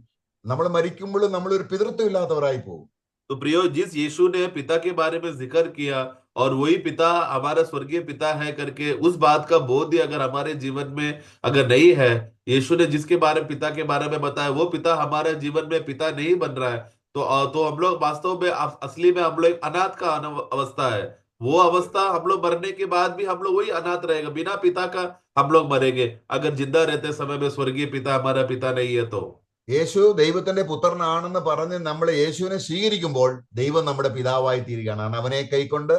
നമ്മൾ മരിക്കുമ്പോൾ നമ്മളൊരു പിതൃത്വം ഇല്ലാത്തവരായി പോകും. तो प्रियो, जिस यीशु ने पिता के बारे में जिक्र किया और वही पिता हमारा स्वर्गीय पिता है करके उस बात का बोध अगर हमारे जीवन में अगर नहीं है, यीशु ने जिसके बारे में पिता के बारे में बताया वो पिता हमारे जीवन में पिता नहीं बन रहा है, तो हम लोग वास्तव में असली में हम लोग एक अनाथ का अवस्था है। वो अवस्था हम लोग मरने के बाद भी हम लोग वही अनाथ रहेगा, बिना पिता का हम लोग मरेंगे अगर जिंदा रहते समय में स्वर्गीय पिता हमारा पिता नहीं है तो। യേശു ദൈവത്തിന്റെ പുത്രനാണെന്ന് പറഞ്ഞ് നമ്മൾ യേശുവിനെ സ്വീകരിക്കുമ്പോൾ ദൈവം നമ്മുടെ പിതാവായി തീരുകയാണ്. അവനെ കൈക്കൊണ്ട്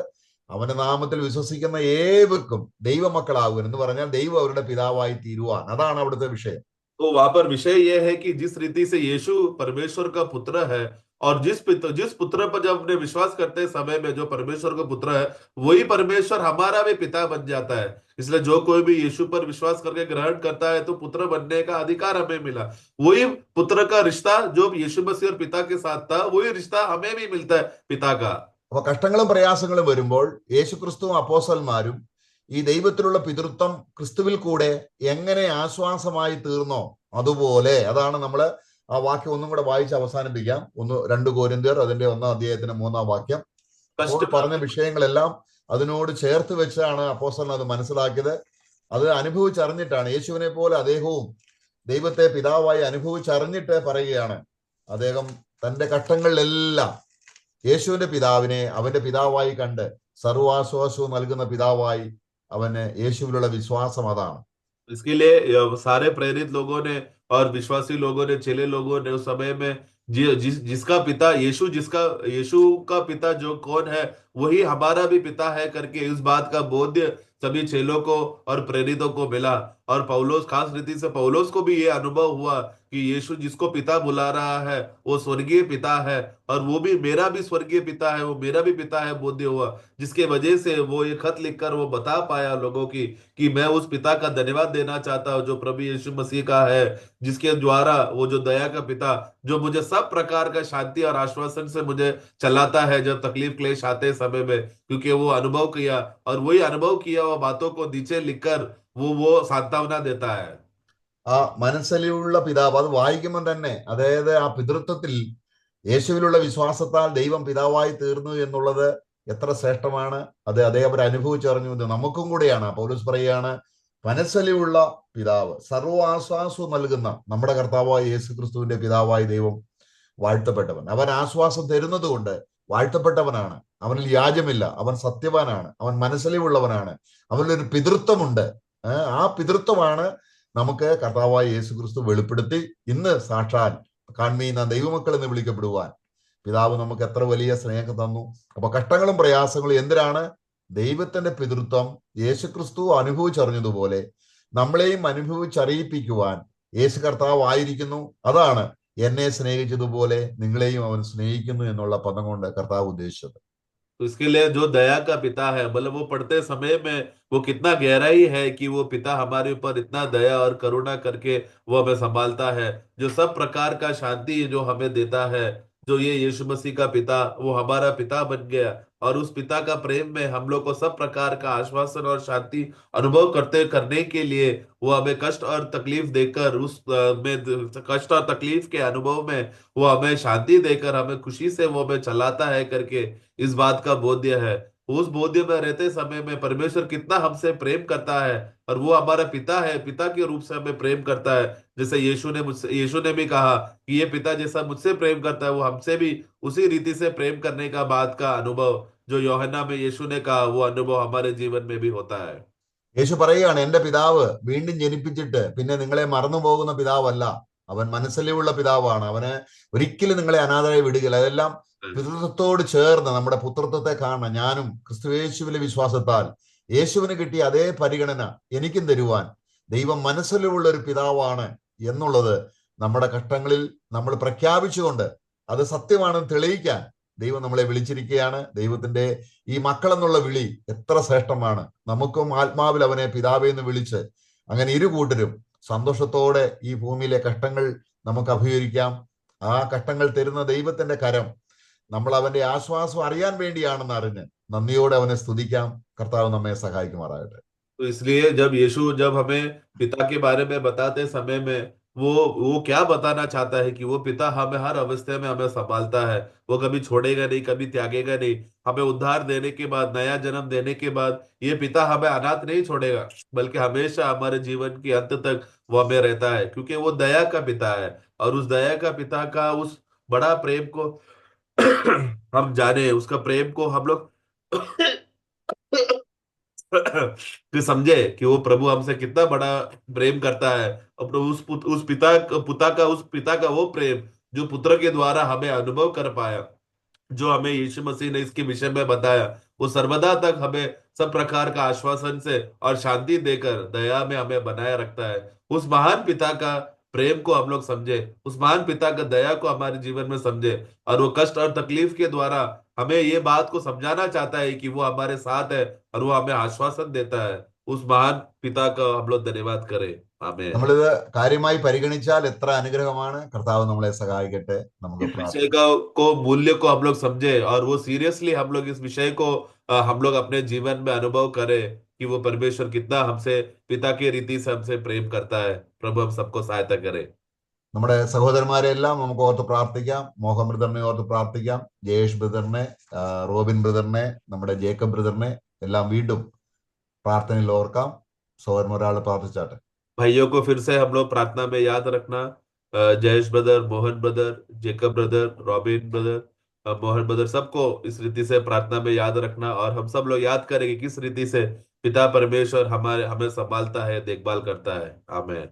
അവന്റെ നാമത്തിൽ വിശ്വസിക്കുന്ന ഏവർക്കും ദൈവമക്കളാകുക എന്ന് പറഞ്ഞാൽ ദൈവം അവരുടെ പിതാവായി തീരുവാൻ, അതാണ് അവിടുത്തെ വിഷയം. तो वहां पर विषय यह है कि जिस रीति से यीशु परमेश्वर का पुत्र है और जिस पुत्र पर जब हमने विश्वास करते समय में जो परमेश्वर का पुत्र है वही परमेश्वर हमारा भी पिता बन जाता है। इसलिए जो कोई भी यीशु पर विश्वास करके ग्रहण करता है तो पुत्र बनने का अधिकार हमें मिला। वही पुत्र का रिश्ता जो यीशु मसीह और पिता के साथ था वही रिश्ता हमें भी मिलता है पिता का। അപ്പൊ കഷ്ടങ്ങളും പ്രയാസങ്ങളും വരുമ്പോൾ യേശുക്രിസ്തുവും അപ്പോസ്തലന്മാരും ഈ ദൈവത്തിലുള്ള പിതൃത്വം ക്രിസ്തുവിൽ കൂടെ എങ്ങനെ ആശ്വാസമായി തീർന്നോ അതുപോലെ, അതാണ് നമ്മള് ആ വാക്യം ഒന്നും കൂടെ വായിച്ച് അവസാനിപ്പിക്കാം. 2 കൊരിന്ത്യർ അതിന്റെ 1-ാം അധ്യായത്തിന് 3-ാം വാക്യം. അപ്പോൾ പറഞ്ഞ വിഷയങ്ങളെല്ലാം അതിനോട് ചേർത്ത് വെച്ചാണ് അപ്പോസ്തലൻ അത് മനസ്സിലാക്കിയത്. അത് അനുഭവിച്ചറിഞ്ഞിട്ടാണ്, യേശുവിനെ പോലെ അദ്ദേഹവും ദൈവത്തെ പിതാവായി അനുഭവിച്ചറിഞ്ഞിട്ട് പറയുകയാണ്. അദ്ദേഹം തന്റെ കഷ്ടങ്ങളിലെല്ലാം യേശുവിന്റെ പിതാവിനെ അവന്റെ പിതാവായി കണ്ട് സർവാശ്വാസവും നൽകുന്ന പിതാവായി അവന് യേശുവിലുള്ള विश्वास അതാണ്. इसके लिए सारे प्रेरित लोगों ने और विश्वासी लोगों ने, चेले लोगों ने उस समय में जिसका पिता यीशु का पिता जो कौन है वही हमारा भी पिता है करके इस बात का बोध सभी चेलों को और प्रेरितों को मिला। और पौलुस, खास रीति से पौलुस को भी ये अनुभव हुआ कि यीशु जिसको पिता बुला रहा है वो स्वर्गीय पिता है और वो भी मेरा भी स्वर्गीय पिता है, वो मेरा भी पिता है बोध हुआ, जिसके वजह से वो ये खत लिखकर वो बता पाया लोगों की कि मैं उस पिता का धन्यवाद देना चाहता हूँ जो प्रभु यीशु मसीह का है, जिसके द्वारा वो जो दया का पिता जो मुझे सब प्रकार का शांति और आश्वासन से मुझे चलाता है जब तकलीफ क्लेश आते समय में, क्योंकि वो अनुभव किया और वही अनुभव किया वो बातों को नीचे लिखकर वो सांत्वना देता है। ആ മനസ്സലിയുള്ള പിതാവ് അത് വായിക്കുമ്പോൾ തന്നെ, അതായത് ആ പിതൃത്വത്തിൽ യേശുവിലുള്ള വിശ്വാസത്താൽ ദൈവം പിതാവായി തീർന്നു എന്നുള്ളത് എത്ര ശ്രേഷ്ഠമാണ്. അത് അദ്ദേഹം അനുഭവിച്ചറിഞ്ഞു. നമുക്കും കൂടെയാണ്. പൗലോസ് പറയുകയാണ്, മനസ്സലിയുള്ള പിതാവ്, സർവ്വാശ്വാസവും നൽകുന്ന നമ്മുടെ കർത്താവായ യേശു ക്രിസ്തുവിന്റെ പിതാവായി ദൈവം വാഴ്ത്തപ്പെട്ടവൻ. അവൻ ആശ്വാസം തരുന്നത് കൊണ്ട് വാഴ്ത്തപ്പെട്ടവനാണ്. അവനിൽ യാജ്യമില്ല, അവൻ സത്യവാനാണ്, അവൻ മനസ്സലിവുള്ളവനാണ്, അവനിലൊരു പിതൃത്വമുണ്ട്. ആ പിതൃത്വമാണ് നമുക്ക് കർത്താവായ യേശു ക്രിസ്തു വെളിപ്പെടുത്തി ഇന്ന് സാക്ഷാൽ കാൺമീന ദൈവമക്കൾ എന്ന് വിളിക്കപ്പെടുവാൻ പിതാവ് നമുക്ക് എത്ര വലിയ സ്നേഹം തന്നു. അപ്പൊ കഷ്ടങ്ങളും പ്രയാസങ്ങളും എന്തിനാണ്? ദൈവത്തിന്റെ പിതൃത്വം യേശു ക്രിസ്തു അനുഭവിച്ചറിഞ്ഞതുപോലെ നമ്മളെയും അനുഭവിച്ചറിയിപ്പിക്കുവാൻ യേശു കർത്താവ് ആയിരിക്കുന്നു. അതാണ് എന്നെ സ്നേഹിച്ചതുപോലെ നിങ്ങളെയും അവൻ സ്നേഹിക്കുന്നു എന്നുള്ള പദം കൊണ്ട് കർത്താവ് ഉദ്ദേശിച്ചത്. तो इसके लिए जो दया का पिता है, मतलब वो पढ़ते समय में वो कितना गहराई है कि वो पिता हमारे ऊपर इतना दया और करुणा करके वो हमें संभालता है, जो सब प्रकार का शांति जो हमें देता है, जो ये यीशु मसीह का पिता वो हमारा पिता बन गया और उस पिता का प्रेम में हम लोग को सब प्रकार का आश्वासन और शांति अनुभव करने के लिए वो हमें कष्ट और तकलीफ देकर कष्ट और तकलीफ के अनुभव में वो हमें शांति देकर हमें खुशी से वो हमें चलाता है करके इस बात का बोध्य है। उस बोध्य में रहते समय में परमेश्वर कितना हमसे प्रेम करता है और वो हमारा पिता है, पिता के रूप से हमें प्रेम करता है। जैसे यीशु ने भी कहा कि ये पिता जैसा मुझसे प्रेम करता है वो हमसे भी उसी रीति से प्रेम करने का बात का अनुभव जो യോഹന്നാ में यीशु ने कहा वो अनुभव हमारे जीवन में भी होता है। യേശു പറയുകയാണ്, എന്റെ പിതാവ് വീണ്ടും ജനിപ്പിച്ചിട്ട് പിന്നെ നിങ്ങളെ മറന്നു പോകുന്ന പിതാവല്ല, അവൻ മനസ്സലിവുള്ള പിതാവാണ്. അവന് ഒരിക്കലും നിങ്ങളെ അനാഥരായി വിടുകയില്ല. അതെല്ലാം പിതൃത്വത്തോട് ചേർന്ന് നമ്മുടെ പുത്രത്വത്തെ കാണണം. ഞാനും ക്രിസ്തുയേശുവിലെ വിശ്വാസത്താൽ യേശുവിന് കിട്ടിയ അതേ പരിഗണന എനിക്കും തരുവാൻ ദൈവം മനസ്സലിവുള്ള ഒരു പിതാവാണ് എന്നുള്ളത് നമ്മുടെ കഷ്ടങ്ങളിൽ നമ്മൾ പ്രഖ്യാപിച്ചുകൊണ്ട് അത് സത്യമാണെന്ന് തെളിയിക്കാൻ ദൈവം നമ്മളെ വിളിച്ചിരിക്കുകയാണ്. ദൈവത്തിന്റെ ഈ മക്കൾ എന്നുള്ള വിളി എത്ര ശ്രേഷ്ഠമാണ്. നമുക്കും ആത്മാവിൽ അവനെ പിതാവേ എന്ന് വിളിച്ച് അങ്ങനെ ഇരു കൂട്ടരും സന്തോഷത്തോടെ ഈ ഭൂമിയിലെ കഷ്ടങ്ങൾ നമുക്ക് അഭിമുഖീകരിക്കാം. ആ കഷ്ടങ്ങൾ തരുന്ന ദൈവത്തിന്റെ കരം നമ്മൾ അവന്റെ ആശ്വാസം അറിയാൻ വേണ്ടിയാണെന്ന് അറിഞ്ഞ് നന്ദിയോടെ അവനെ സ്തുതിക്കാം. കർത്താവ് നമ്മെ സഹായിക്കുമാറാകട്ടെ. तो इसलिए जब हमें पिता के बारे में बताते समय में वो क्या बताना चाहता है कि वो पिता हमें हर अवस्था में हमें संभालता है, वो कभी छोड़ेगा नहीं, कभी त्यागेगा नहीं। हमें उद्धार देने के बाद, नया जन्म देने के बाद ये पिता हमें अनाथ नहीं छोड़ेगा, बल्कि हमेशा हमारे जीवन के अंत तक वो हमें रहता है, क्योंकि वो दया का पिता है। और उस दया का पिता का उस बड़ा प्रेम को हम जाने, उसका प्रेम को हम लोग कि समझे कि वो प्रभु हमसे कितना बड़ा प्रेम करता है। और प्रभु उस पिता का वो प्रेम जो पुत्र के द्वारा हमें अनुभव कर पाया, जो हमें यीशु मसीह ने इसके विषय में बताया, वो सर्वदा तक हमें सब प्रकार का आश्वासन से और शांति देकर दया में हमें बनाए रखता है। उस महान पिता का प्रेम को हम लोग समझे, उस महान पिता का दया को हमारे जीवन में समझे, और वो कष्ट और तकलीफ के द्वारा हमें ये बात को समझाना चाहता है कि वो हमारे साथ है और वो हमें आश्वासन देता है। उस महान पिता का हम लोग धन्यवाद करें। आमेन। നമ്മളിത് കാര്യമായി പരിഗണിച്ചാൽ എത്ര അനുഗ്രഹമാണ്. കർത്താവ് നമ്മളെ സഹായിക്കട്ടെ. നമുക്ക് इस विषय പ്രാർത്ഥിക്കാം. को मूल्य को हम लोग समझे और वो सीरियसली हम लोग इस विषय को हम लोग अपने जीवन में अनुभव करें कि वो परमेश्वर कितना हमसे पिता की रीति से हमसे प्रेम करता है। प्रभु हम सबको सहायता करे। നമ്മുടെ സഹോദരന്മാരെ എല്ലാം നമുക്ക് ഓർത്ത് പ്രാർത്ഥിക്കാം. മോഹൻ ബ്രദറിനെ ഓർത്ത് പ്രാർത്ഥിക്കാം. ജയേഷ് ബ്രദറിനെ, റോബിൻ ബ്രദറിനെ, നമ്മുടെ ജേക്കബ് ബ്രദറിനെ എല്ലാം വീണ്ടും പ്രാർത്ഥനയിൽ ഓർക്കാം. സഹോദരൻ ഒരാൾ പ്രാർത്ഥിച്ചാട്ടെ. भाइयों को फिर से हम लोग प्रार्थना में याद रखना। Jayesh brother, Mohan brother, Jacob brother, robin brother, Mohan brother, सबको इस रीति से प्रार्थना में याद रखना। और हम सब लोग याद करेंगे किस रीति से पिता परमेश्वर हमें संभालता है, देखभाल करता है। आमेन।